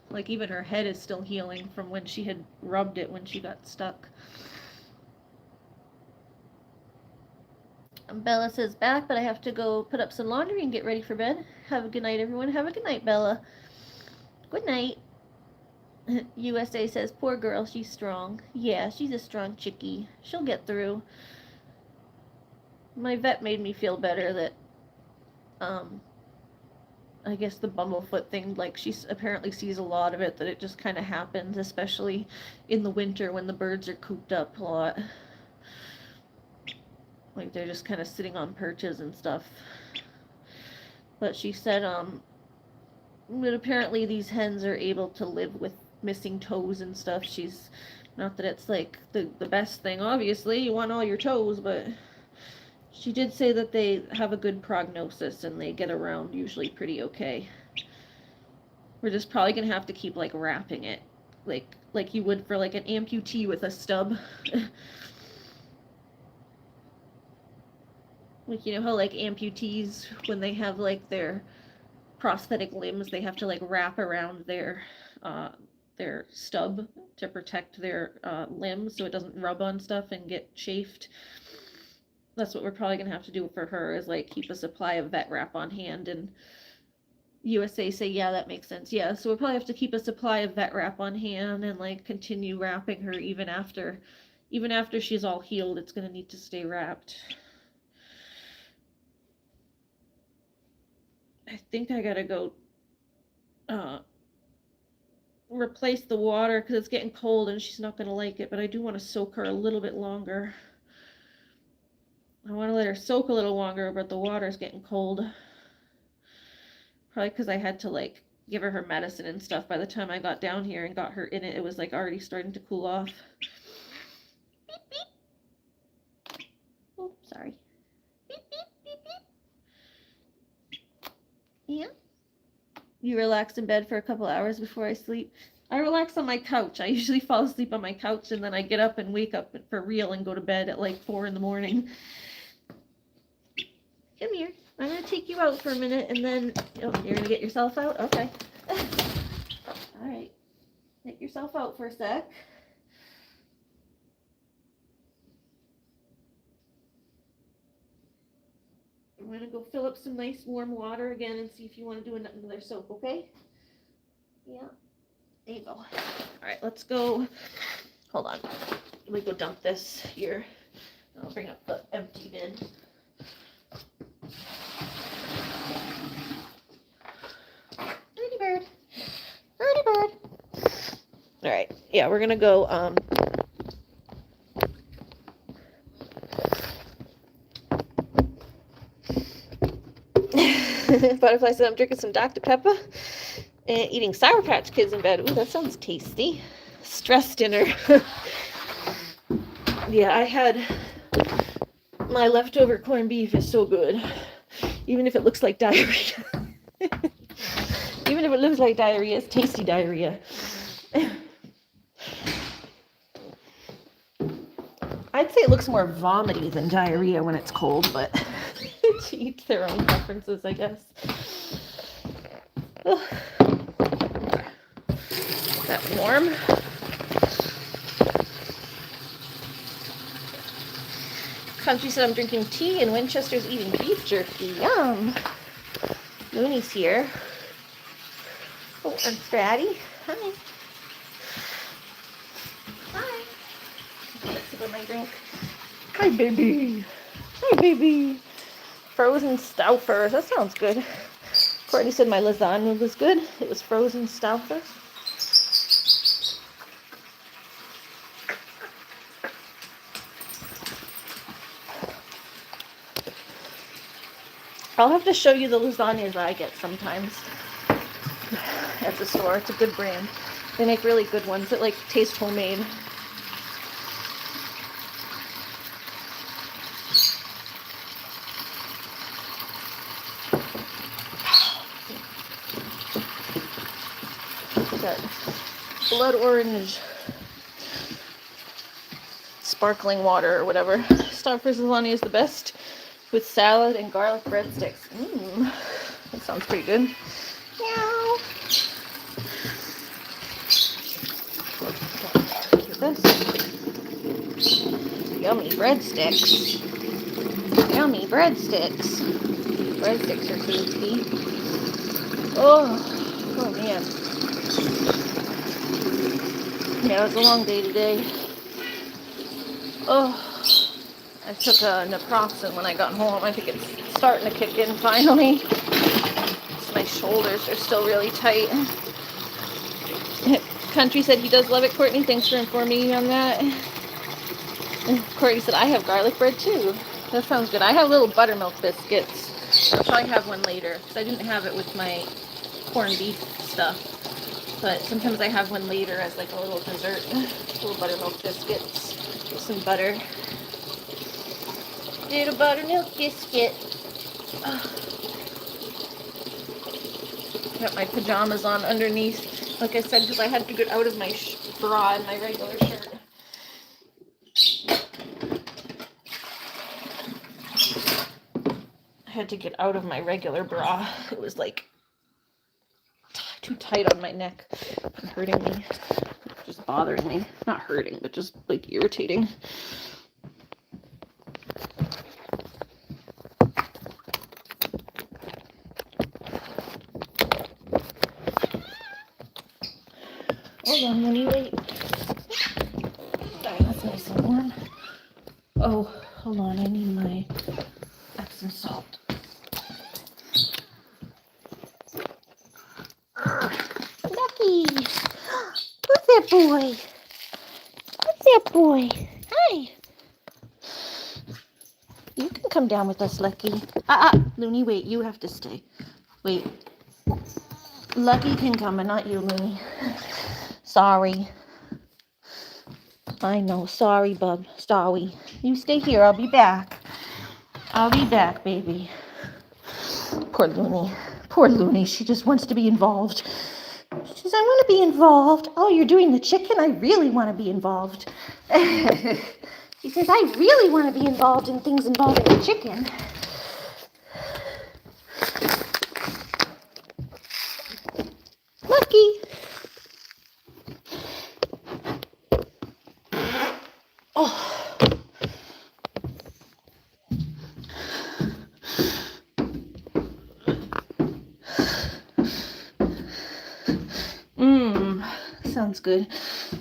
like even her head is still healing from when she had rubbed it when she got stuck. Bella says back, but I have to go put up some laundry and get ready for bed. Have a good night, everyone. Have a good night, Bella. Good night. USA says, poor girl, she's strong. Yeah, she's a strong chickie. She'll get through. My vet made me feel better that, I guess the bumblefoot thing, like, she apparently sees a lot of it, that it just kind of happens, especially in the winter when the birds are cooped up a lot. Like, they're just kind of sitting on perches and stuff. But she said, that apparently these hens are able to live with missing toes and stuff. She's, not that it's, like, the best thing, obviously, you want all your toes, but she did say that they have a good prognosis and they get around usually pretty okay. We're just probably gonna have to keep, like, wrapping it, like you would for, like, an amputee with a stub. Like, you know how, like, amputees, when they have, like, their prosthetic limbs, they have to, like, wrap around their stub to protect their limbs so it doesn't rub on stuff and get chafed. That's what we're probably going to have to do for her, is, like, keep a supply of vet wrap on hand. And USA say, yeah, that makes sense. Yeah, so we'll probably have to keep a supply of vet wrap on hand and, like, continue wrapping her even after she's all healed. It's going to need to stay wrapped. I think I gotta go replace the water because it's getting cold and she's not gonna like it, but I do want to soak her a little bit longer. I want to let her soak a little longer, but the water's getting cold. Probably because I had to, like, give her medicine and stuff. By the time I got down here and got her in it, it was, like, already starting to cool off. Beep, beep. Oh, sorry. Beep, beep, beep, beep. Yeah. You relax in bed for a couple hours before I sleep. I relax on my couch. I usually fall asleep on my couch and then I get up and wake up for real and go to bed at like 4 in the morning. Come here. I'm going to take you out for a minute and then... Oh, you're going to get yourself out? Okay. All right. Take yourself out for a sec. I'm going to go fill up some nice warm water again and see if you want to do another soap, okay? Yeah. There you go. All right, let's go. Hold on. Let me go dump this here. I'll bring up the empty bin. Birdie bird. Birdie bird. All right. Yeah, we're going to go... Butterfly said I'm drinking some Dr. Pepper and eating Sour Patch Kids in bed. Ooh, that sounds tasty. Stress dinner. Yeah, I had my leftover corned beef is so good. Even if it looks like diarrhea. Even if it looks like diarrhea, it's tasty diarrhea. I'd say it looks more vomity than diarrhea when it's cold, but to each their own preferences, I guess. Oh. Is that warm? Country said I'm drinking tea and Winchester's eating beef jerky. Yum. Looney's here. Oh, and Stratty. Hi. Hi. Let's sip of my drink. Hi, baby. Hi, baby. Frozen Stouffer. That sounds good. Courtney said my lasagna was good. It was frozen Stouffer. I'll have to show you the lasagnas I get sometimes at the store. It's a good brand. They make really good ones that, like, taste homemade. That blood orange sparkling water or whatever. Stouffer's lasagna is the best with salad and garlic breadsticks. That sounds pretty good. Meow. This. Yummy breadsticks. Yummy breadsticks. Breadsticks are tasty. Oh man. Yeah, it was a long day today. Oh, I took a naproxen when I got home. I think it's starting to kick in finally. My shoulders are still really tight. Country said he does love it. Courtney, thanks for informing me on that. And Courtney said I have garlic bread too. That sounds good. I have little buttermilk biscuits. I'll probably have one later because I didn't have it with my corned beef stuff. But sometimes I have one later as like a little dessert. Little buttermilk biscuits with some butter. Little buttermilk biscuit. Got my pajamas on underneath, like I said, because I had to get out of my bra and my regular shirt. I had to get out of my regular bra. It was like too tight on my neck and hurting me. Just bothering me. Not hurting, but just like irritating. Hold on, let me wait. That's nice and warm. Oh, hold on, I need my Epsom salt. Lucky! Who's that boy? What's that boy? Hi! You can come down with us, Lucky. Looney, wait, you have to stay. Wait. Lucky can come, but not you, Looney. Sorry. I know. Sorry, bub. Sorry. You stay here. I'll be back. I'll be back, baby. Poor Looney. Poor Looney. She just wants to be involved. She says, I want to be involved. Oh, you're doing the chicken? I really want to be involved. She says, I really want to be involved in things involving the chicken. Lucky. Oh. Sounds good.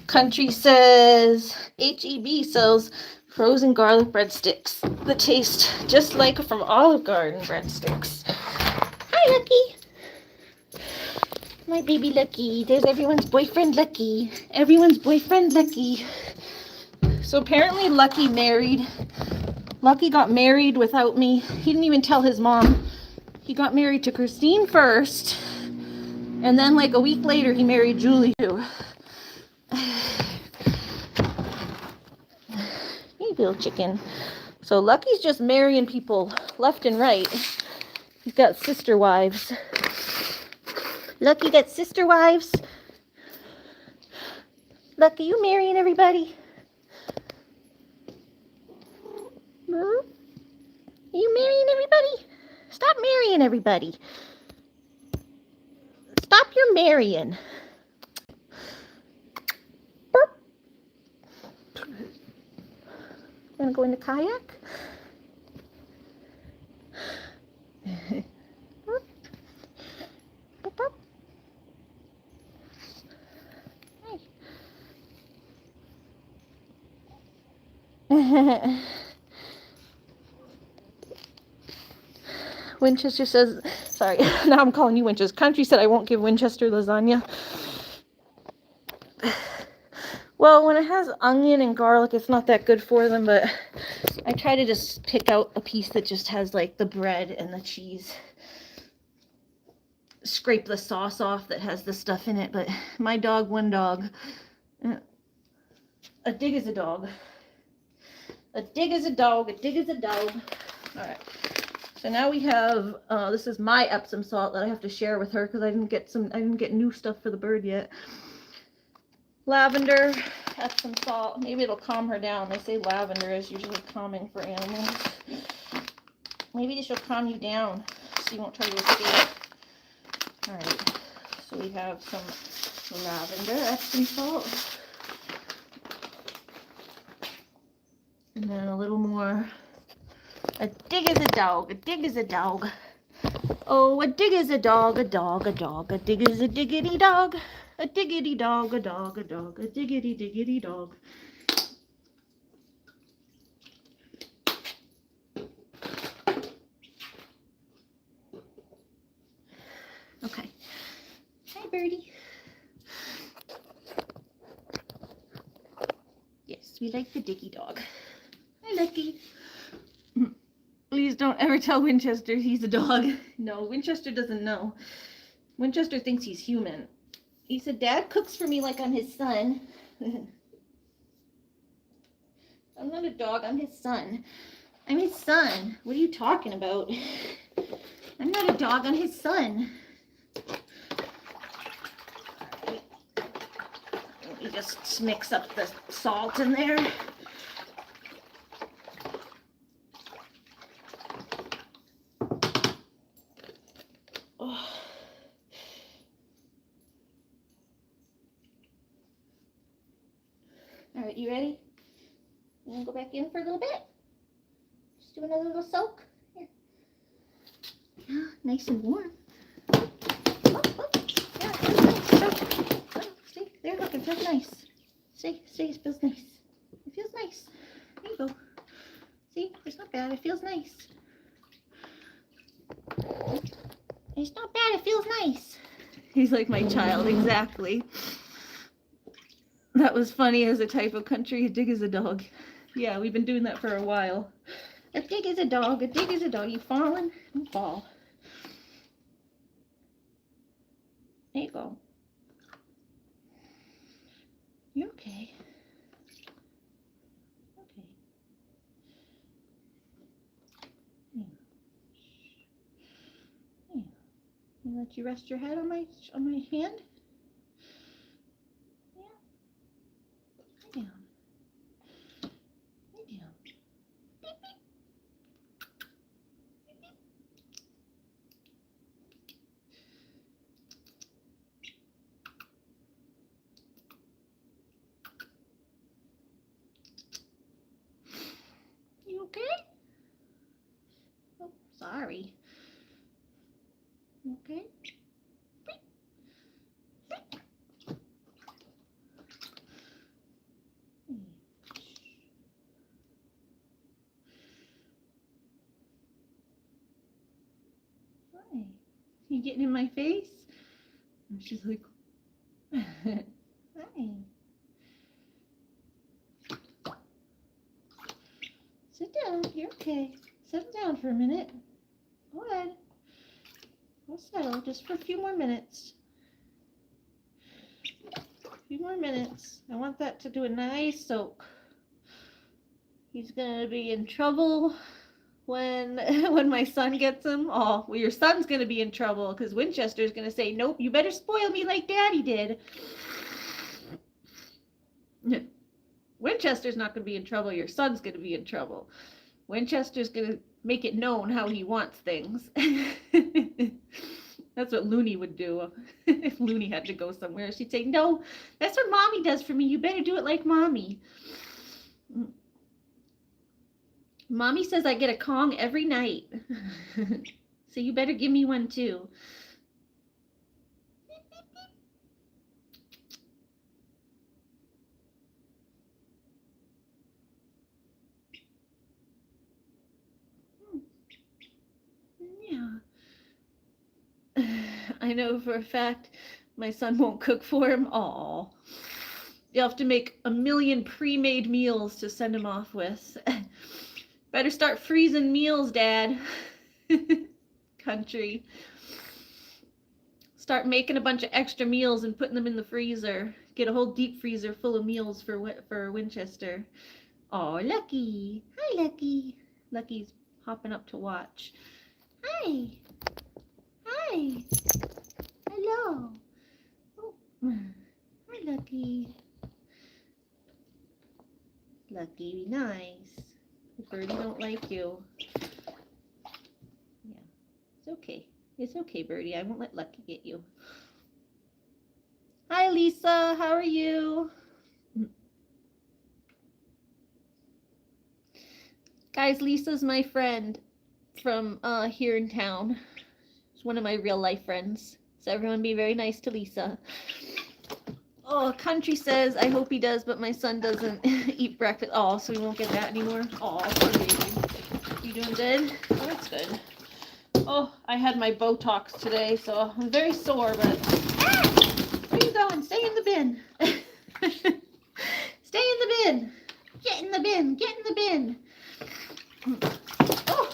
Country says HEB sells frozen garlic breadsticks that taste just like from Olive Garden breadsticks. Hi, Lucky. My baby Lucky. There's everyone's boyfriend Lucky. Everyone's boyfriend Lucky. So apparently Lucky got married without me. He didn't even tell his mom. He got married to Christine first. And then like a week later, he married Julie too. Hey, little chicken. So Lucky's just marrying people left and right. He's got sister wives. Lucky got sister wives. Lucky, you marrying everybody? Huh? Are you marrying everybody? Stop marrying everybody. Stop your marrying. Burp. Wanna go in the kayak? Burp. Burp, burp. Hi. Winchester says, sorry, now I'm calling you Winchester. Country said I won't give Winchester lasagna. Well, when it has onion and garlic, it's not that good for them, but I try to just pick out a piece that just has like the bread and the cheese. Scrape the sauce off that has the stuff in it, but my dog, one dog. A dig is a dog. A dig is a dog. A dig is a dog. All right. So now we have, this is my Epsom salt that I have to share with her because I didn't get new stuff for the bird yet. Lavender, Epsom salt. Maybe it'll calm her down. They say lavender is usually calming for animals. Maybe this will calm you down so you won't try to escape. All right, so we have some lavender Epsom salt. And then a little more. A dig is a dog, a dig is a dog. Oh, a dig is a dog, a dog, a dog. A dig is a diggity dog. A diggity dog, a dog, a dog. A diggity diggity dog. Okay. Hi, birdie. Yes, we like the diggy dog. Hi, Lucky. Please don't ever tell Winchester he's a dog. No, Winchester doesn't know. Winchester thinks he's human. He said, Dad cooks for me like I'm his son. I'm not a dog, I'm his son. I'm his son. What are you talking about? I'm not a dog, I'm his son. Right. Let me just mix up the salt in there. Oh. All right, you ready? You want to go back in for a little bit? Just do another little soak. Here. Yeah, nice and warm. Oh, oh. Yeah, it feels nice. Oh, see, there, look, it feels nice. See, it feels nice. It feels nice. There you go. See, it's not bad. It feels nice. It's not bad. It feels nice. He's like my child, exactly. That was funny as a type of country. A dig is a dog. Yeah, we've been doing that for a while. A dig is a dog. A dig is a dog. You falling? Don't fall. There you go. You're okay. Okay. Yeah. Yeah. I'll let you rest your head on my hand. Yeah. Lay down. Lay down. Beep, beep. Beep, beep. You okay? Oh, sorry. You okay? Beep. Beep. Hi. You getting in my face? And she's like, hi. Sit down. You're okay. Sit down for a minute. Go ahead. Go settle just for a few more minutes. A few more minutes. I want that to do a nice soak. He's gonna be in trouble when my son gets him. Oh, well, your son's gonna be in trouble because Winchester's gonna say, nope, you better spoil me like Daddy did. Winchester's not gonna be in trouble. Your son's gonna be in trouble. Winchester's gonna make it known how he wants things. That's what Looney would do. If Looney had to go somewhere, she'd say, no, that's what Mommy does for me. You better do it like Mommy. Mommy says I get a Kong every night. So you better give me one too. Yeah. I know for a fact my son won't cook for him. Aw. You have to make a million pre-made meals to send him off with. Better start freezing meals, Dad. Country. Start making a bunch of extra meals and putting them in the freezer. Get a whole deep freezer full of meals for Winchester. Oh, Lucky. Hi, Lucky. Lucky's hopping up to watch. Hi. Hi. Hello. Oh. Hi, Lucky. Lucky, be nice. The birdie don't like you. Yeah, it's okay. It's okay, Birdie. I won't let Lucky get you. Hi, Lisa. How are you? Guys, Lisa's my friend from here in town. She's one of my real life friends. So everyone be very nice to Lisa. Oh, Country says, I hope he does, but my son doesn't eat breakfast. Oh, so we won't get that anymore? Oh, poor baby. You doing good? Oh, that's good. Oh, I had my Botox today, so I'm very sore, but... Ah! Where are you going? Stay in the bin. Stay in the bin. Get in the bin. Get in the bin. Oh!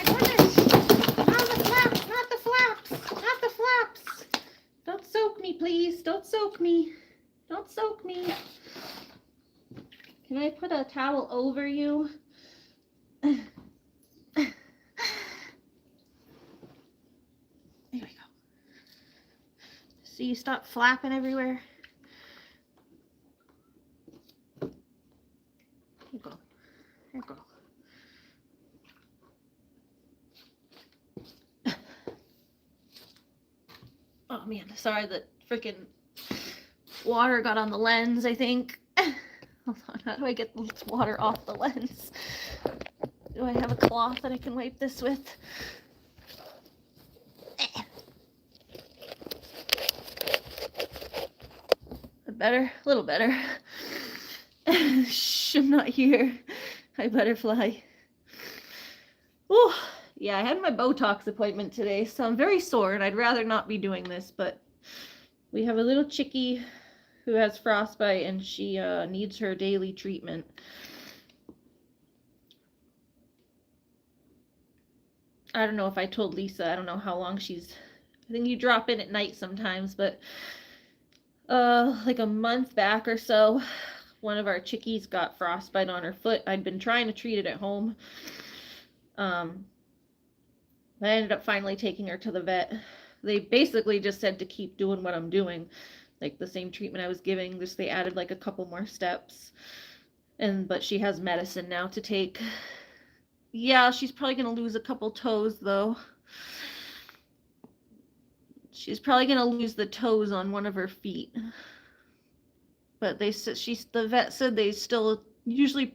My goodness! Not the flaps! Not the flaps! Not the flaps! Don't soak me, please. Don't soak me. Don't soak me. Can I put a towel over you? There we go. So you stop flapping everywhere. There you go. There you go. Oh man, sorry that freaking water got on the lens, I think. Hold on, how do I get this water off the lens? Do I have a cloth that I can wipe this with? Better? A little better. Shh, I'm not here. Hi, Butterfly. Oh, yeah, I had my Botox appointment today, so I'm very sore, and I'd rather not be doing this, but we have a little chickie who has frostbite, and she needs her daily treatment. I don't know if I told Lisa. I don't know how long she's... I think you drop in at night sometimes, but like a month back or so, one of our chickies got frostbite on her foot. I'd been trying to treat it at home. I ended up finally taking her to the vet. They basically just said to keep doing what I'm doing, like the same treatment I was giving, just they added like a couple more steps. But she has medicine now to take. Yeah, she's probably gonna lose a couple toes though. She's probably gonna lose the toes on one of her feet. But they said the vet said they still usually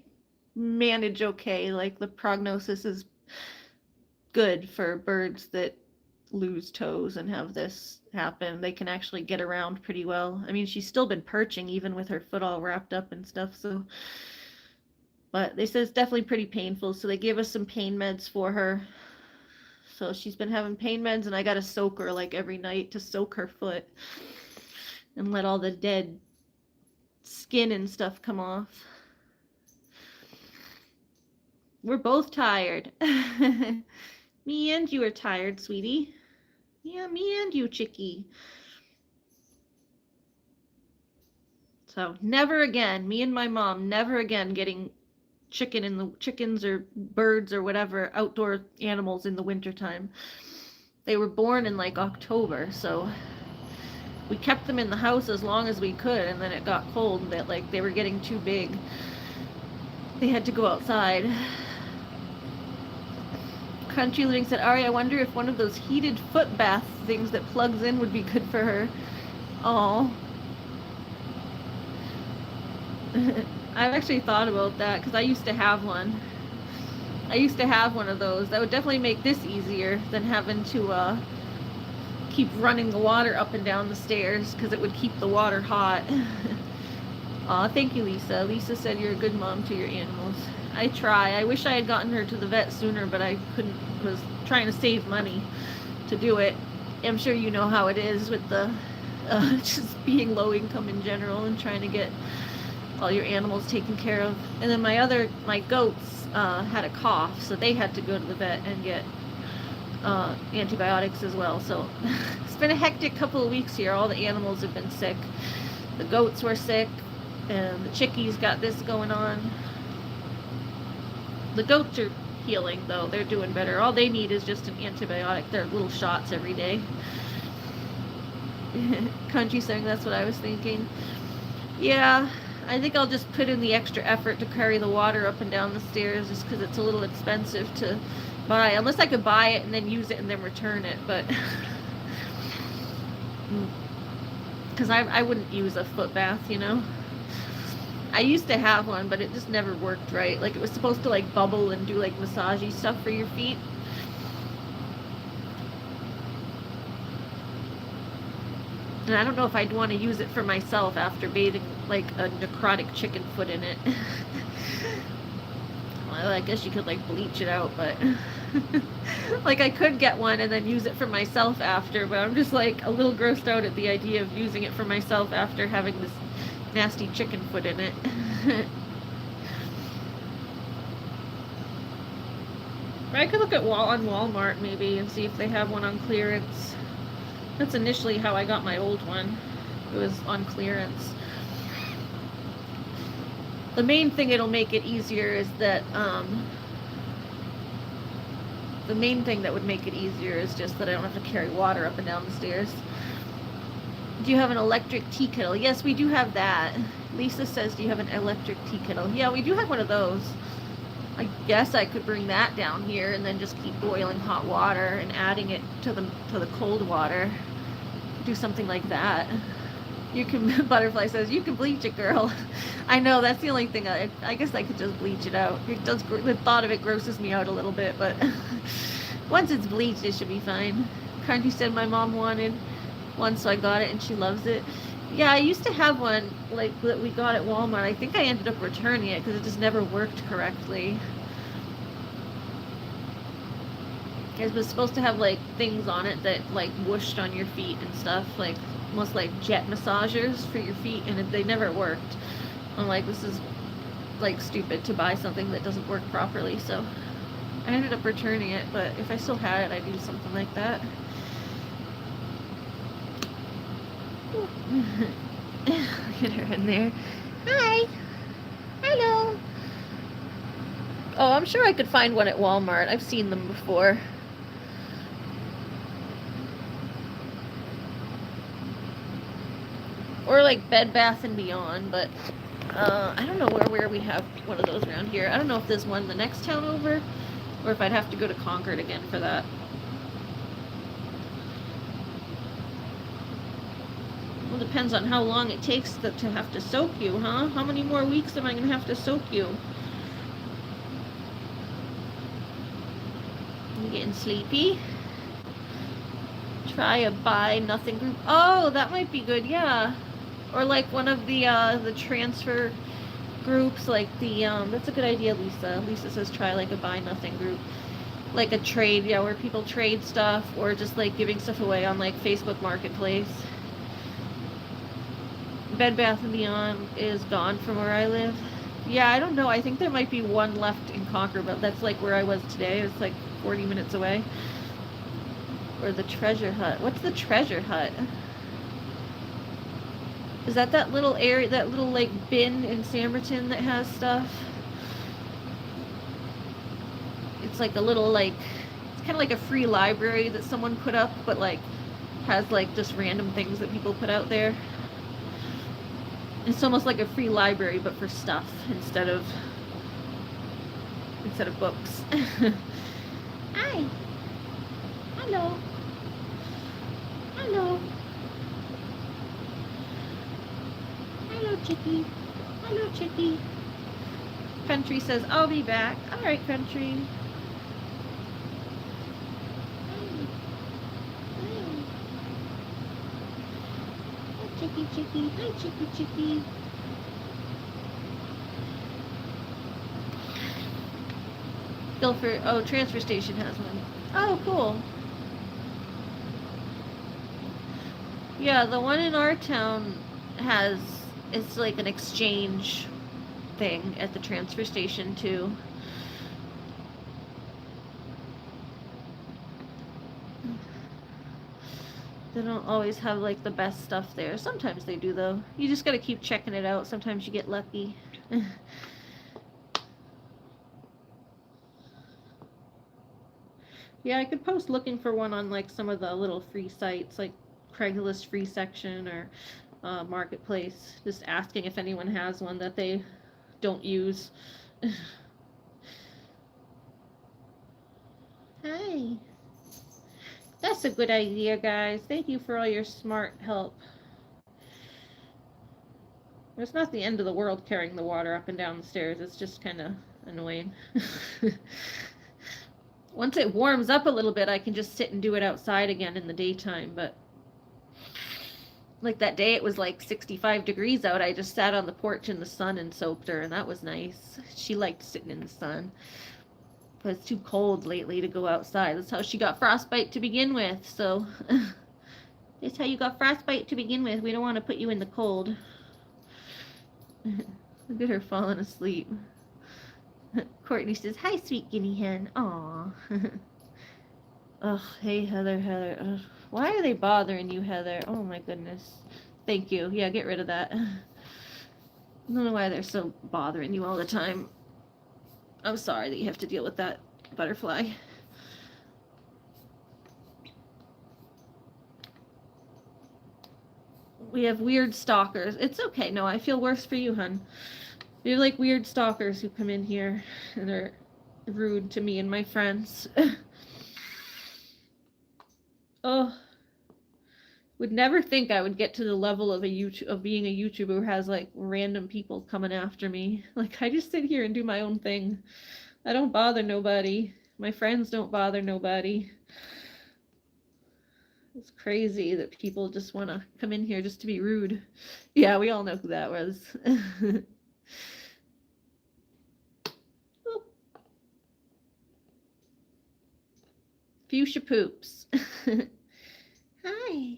manage okay. Like the prognosis is good for birds that lose toes and have this happen. They can actually get around pretty well. I mean, she's still been perching even with her foot all wrapped up and stuff, so. But they said it's definitely pretty painful, so they gave us some pain meds for her. So she's been having pain meds, and I gotta soak her like every night to soak her foot and let all the dead skin and stuff come off. We're both tired. Me and you are tired, sweetie. Yeah, me and you, chickie. So never again, me and my mom, never again getting chickens or birds or whatever outdoor animals in the wintertime. They were born in like October, so we kept them in the house as long as we could, and then it got cold that like they were getting too big. They had to go outside. Country Living said, Ari, I wonder if one of those heated foot bath things that plugs in would be good for her. Oh. I've actually thought about that because I used to have one. I used to have one of those. That would definitely make this easier than having to keep running the water up and down the stairs because it would keep the water hot. Aw, thank you, Lisa. Lisa said you're a good mom to your animals. I try. I wish I had gotten her to the vet sooner, but I couldn't. Was trying to save money to do it. I'm sure you know how it is with the just being low income in general and trying to get all your animals taken care of. And then my goats had a cough, so they had to go to the vet and get antibiotics as well. So it's been a hectic couple of weeks here. All the animals have been sick. The goats were sick, and the chickies got this going on. The goats are healing though. They're doing better. All they need is just an antibiotic. They're little shots every day. Country saying that's what I was thinking. Yeah, I think I'll just put in the extra effort to carry the water up and down the stairs just because it's a little expensive to buy, unless I could buy it and then use it and then return it, but because I wouldn't use a foot bath, you know. I used to have one, but it just never worked right. Like, it was supposed to like bubble and do like massagey stuff for your feet. And I don't know if I'd want to use it for myself after bathing like a necrotic chicken foot in it. Well, I guess you could like bleach it out, but like I could get one and then use it for myself after, but I'm just like a little grossed out at the idea of using it for myself after having this nasty chicken foot in it. I could look at on Walmart maybe and see if they have one on clearance. That's initially how I got my old one. It was on clearance. The main thing it'll make it easier is that, the main thing that would make it easier is just that I don't have to carry water up and down the stairs. Do you have an electric tea kettle? Yes, we do have that. Lisa says, do you have an electric tea kettle? Yeah, we do have one of those. I guess I could bring that down here and then just keep boiling hot water and adding it to the cold water. Do something like that. You can, Butterfly says, you can bleach it, girl. I know, that's the only thing. I guess I could just bleach it out. It does, the thought of it grosses me out a little bit, but once it's bleached, it should be fine. Country said my mom wanted one, so I got it, and she loves it. Yeah, I used to have one, like, that we got at Walmart. I think I ended up returning it, because it just never worked correctly. It was supposed to have, like, things on it that, like, whooshed on your feet and stuff, like, almost like jet massagers for your feet, and they never worked. I'm like, this is, like, stupid to buy something that doesn't work properly, so I ended up returning it, but if I still had it, I'd do something like that. Look at her in there. Hi! Hello! Oh, I'm sure I could find one at Walmart. I've seen them before. Or like Bed Bath & Beyond, but I don't know where we have one of those around here. I don't know if there's one the next town over, or if I'd have to go to Concord again for that. Well, depends on how long it takes to have to soak you, huh? How many more weeks am I going to have to soak you? You getting sleepy? Try a buy nothing group. Oh, that might be good, yeah. Or like one of the transfer groups, like the that's a good idea, Lisa. Lisa says try like a buy nothing group, like a trade, yeah, where people trade stuff, or just like giving stuff away on like Facebook Marketplace. Bed Bath & Beyond is gone from where I live. Yeah, I don't know. I think there might be one left in Concord, but that's like where I was today. It's like 40 minutes away. Or the treasure hut. What's the treasure hut? Is that little area, that little like bin in Samberton that has stuff? It's like a little like, it's kind of like a free library that someone put up, but like has like just random things that people put out there. It's almost like a free library, but for stuff instead of books. Hi. Hello. Hello. Hello, Chickie. Hello, Chickie. Country says, I'll be back. All right, Country. Chickie, Chickie. Hi, Chickie, Chickie. Guilford, oh, transfer station has one. Oh, cool. Yeah, the one in our town has, it's like an exchange thing at the transfer station too. They don't always have like the best stuff there. Sometimes they do though. You just gotta keep checking it out. Sometimes you get lucky. Yeah, I could post looking for one on like some of the little free sites like Craigslist free section or Marketplace. Just asking if anyone has one that they don't use. Hi. That's a good idea, guys. Thank you for all your smart help. It's not the end of the world carrying the water up and down the stairs. It's just kind of annoying. Once it warms up a little bit, I can just sit and do it outside again in the daytime, but like that day it was like 65 degrees out. I just sat on the porch in the sun and soaked her, and that was nice. She liked sitting in the sun. But it's too cold lately to go outside. That's how she got frostbite to begin with. So that's how you got frostbite to begin with. We don't want to put you in the cold. Look at her falling asleep. Courtney says, "Hi, sweet guinea hen." Aw. Oh, hey, Heather. Ugh. Why are they bothering you, Heather? Oh, my goodness. Thank you. Yeah, get rid of that. I don't know why they're so bothering you all the time. I'm sorry that you have to deal with that butterfly. We have weird stalkers. It's okay. No, I feel worse for you, hun. We have like weird stalkers who come in here and are rude to me and my friends. Oh, would never think I would get to the level of being a YouTuber who has like random people coming after me. Like I just sit here and do my own thing. I don't bother nobody. My friends don't bother nobody. It's crazy that people just want to come in here just to be rude. Yeah, we all know who that was. Fuchsia poops. Hi.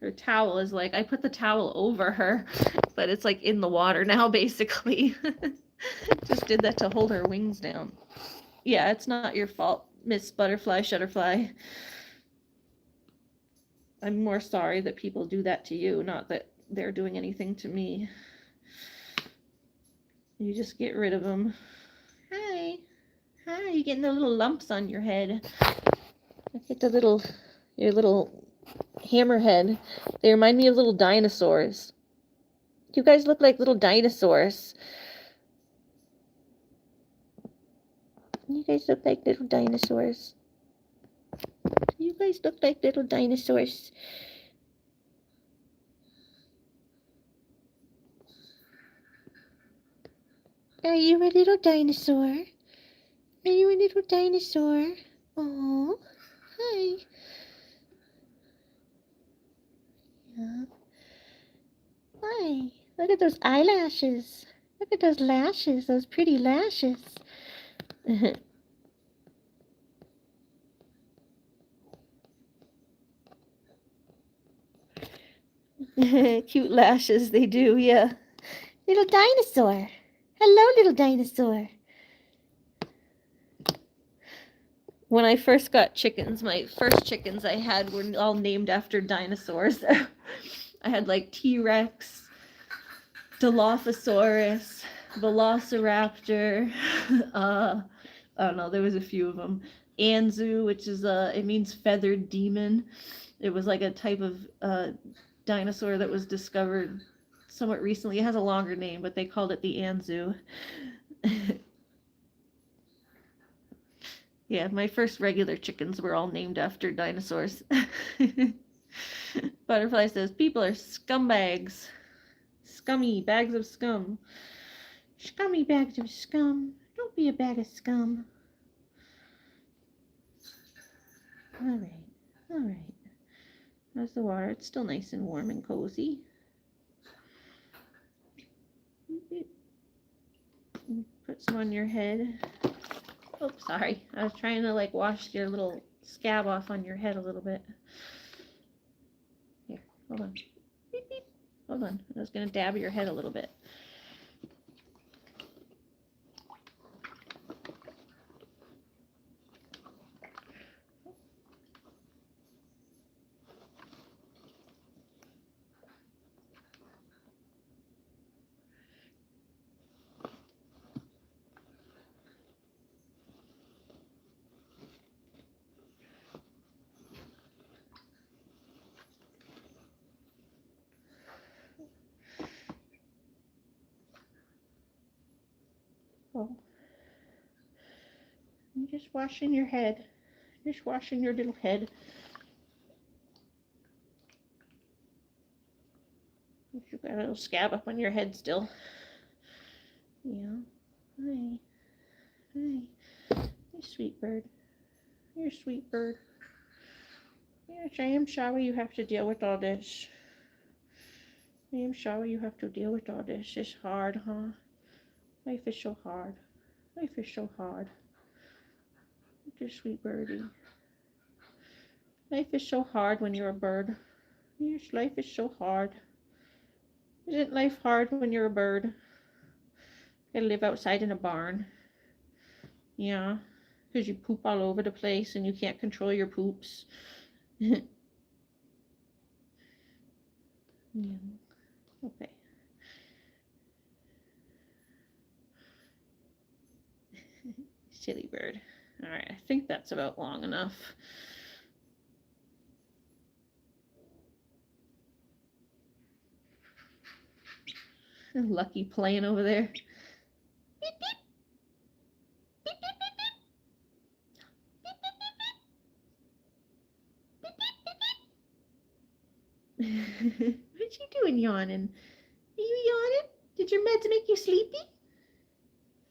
Her towel is like, I put the towel over her, but it's like in the water now, basically. Just did that to hold her wings down. Yeah, it's not your fault, Miss Butterfly Shutterfly. I'm more sorry that people do that to you, not that they're doing anything to me. You just get rid of them. Hi. Hi, you're getting the little lumps on your head. Look at your little hammerhead. They remind me of little dinosaurs. You guys look like little dinosaurs. You guys look like little dinosaurs. You guys look like little dinosaurs. Are you a little dinosaur? Are you a little dinosaur? Oh, hi. Yeah. Hi. Look at those eyelashes. Look at those lashes, those pretty lashes. Cute lashes, they do, yeah. Little dinosaur. Hello, little dinosaur. When I first got chickens, my first chickens I had were all named after dinosaurs. I had like T-Rex, Dilophosaurus, Velociraptor. I don't know, there was a few of them. Anzu, which is it means feathered demon. It was like a type of dinosaur that was discovered somewhat recently. It has a longer name, but they called it the Anzu. Yeah, my first regular chickens were all named after dinosaurs. Butterfly says, people are scumbags. Scummy bags of scum. Scummy bags of scum. Don't be a bag of scum. Alright. How's the water? It's still nice and warm and cozy. Put some on your head. Oh, sorry. I was trying to like wash your little scab off on your head a little bit. Here, hold on. Beep, beep. Hold on. I was going to dab your head a little bit. Oh. I'm just washing your head. Just washing your little head. You've got a little scab up on your head still. Yeah. Hi. Hi. You sweet bird. You're a sweet bird. Yes, I am sorry you have to deal with all this. I am sorry you have to deal with all this. It's hard, huh? Life is so hard. Life is so hard. You're a sweet birdie. Life is so hard when you're a bird. Yes, life is so hard. Isn't life hard when you're a bird? You gotta live outside in a barn. Yeah, because you poop all over the place and you can't control your poops. Yeah. Okay. Silly bird. All right, I think that's about long enough. Lucky playing over there. Beep, beep. Beep, beep, beep, beep. Beep, beep, beep, beep. What you doing yawning? Are you yawning? Did your meds make you sleepy?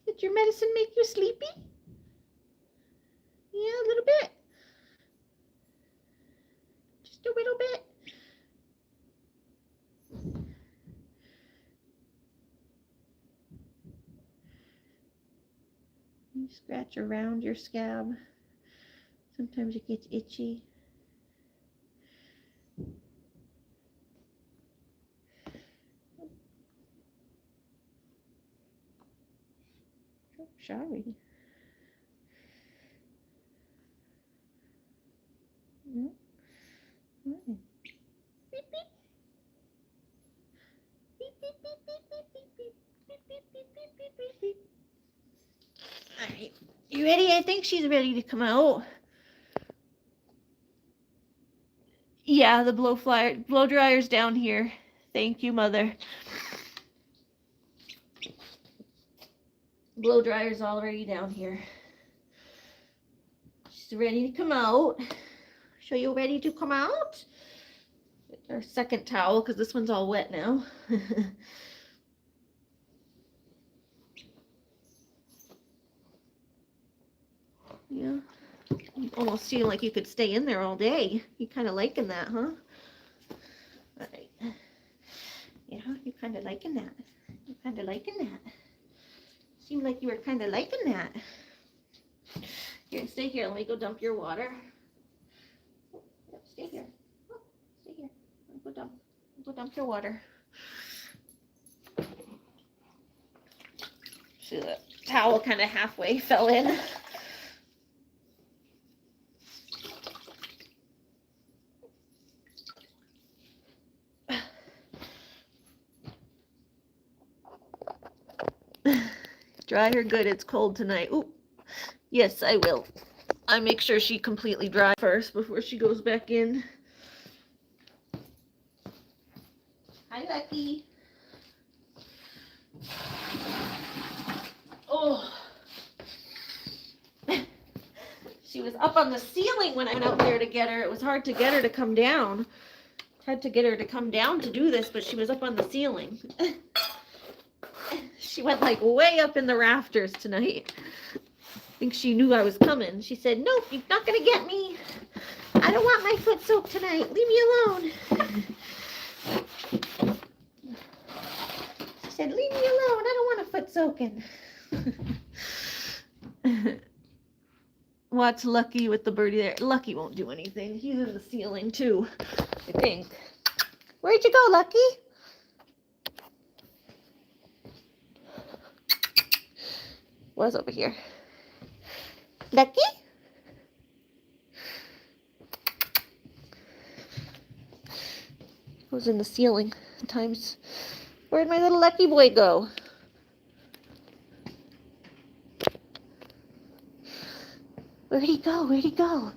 Did your medicine make you sleepy? Yeah, a little bit. Just a little bit. You scratch around your scab. Sometimes it gets itchy. Oh, sorry. Mm. Mm. Beep, beep. Beep, beep, beep, beep, beep, beep, beep. Beep, beep, beep, beep, beep, beep, beep. All right. You ready? I think she's ready to come out. Yeah, the blow dryer's down here. Thank you, Mother. Blow dryer's already down here. She's ready to come out. So you ready to come out? Our second towel, because this one's all wet now. Yeah. You almost seem like you could stay in there all day. You kind of liking that, huh? All right. Yeah, you kind of liking that. You kind of liking that. Seemed like you were kind of liking that. Here, stay here. Let me go dump your water. Stay here. Oh, stay here. Go dump your water. See, the towel kind of halfway fell in. Dry her good. It's cold tonight. Ooh. Yes, I will. I make sure she completely dry first before she goes back in. Hi, Lucky. Oh. She was up on the ceiling when I went out there to get her. It was hard to get her to come down. Had to get her to come down to do this, but she was up on the ceiling. She went like way up in the rafters tonight. I think she knew I was coming. She said, "Nope, you're not gonna get me. I don't want my foot soaked tonight. Leave me alone." She said, "Leave me alone. I don't want a foot soaking." Watch Lucky with the birdie there. Lucky won't do anything. He's in the ceiling too, I think. Where'd you go, Lucky? Was over here. Lucky? Was in the ceiling. Sometimes. Where'd my little Lucky boy go? Where'd he go? Where'd he go?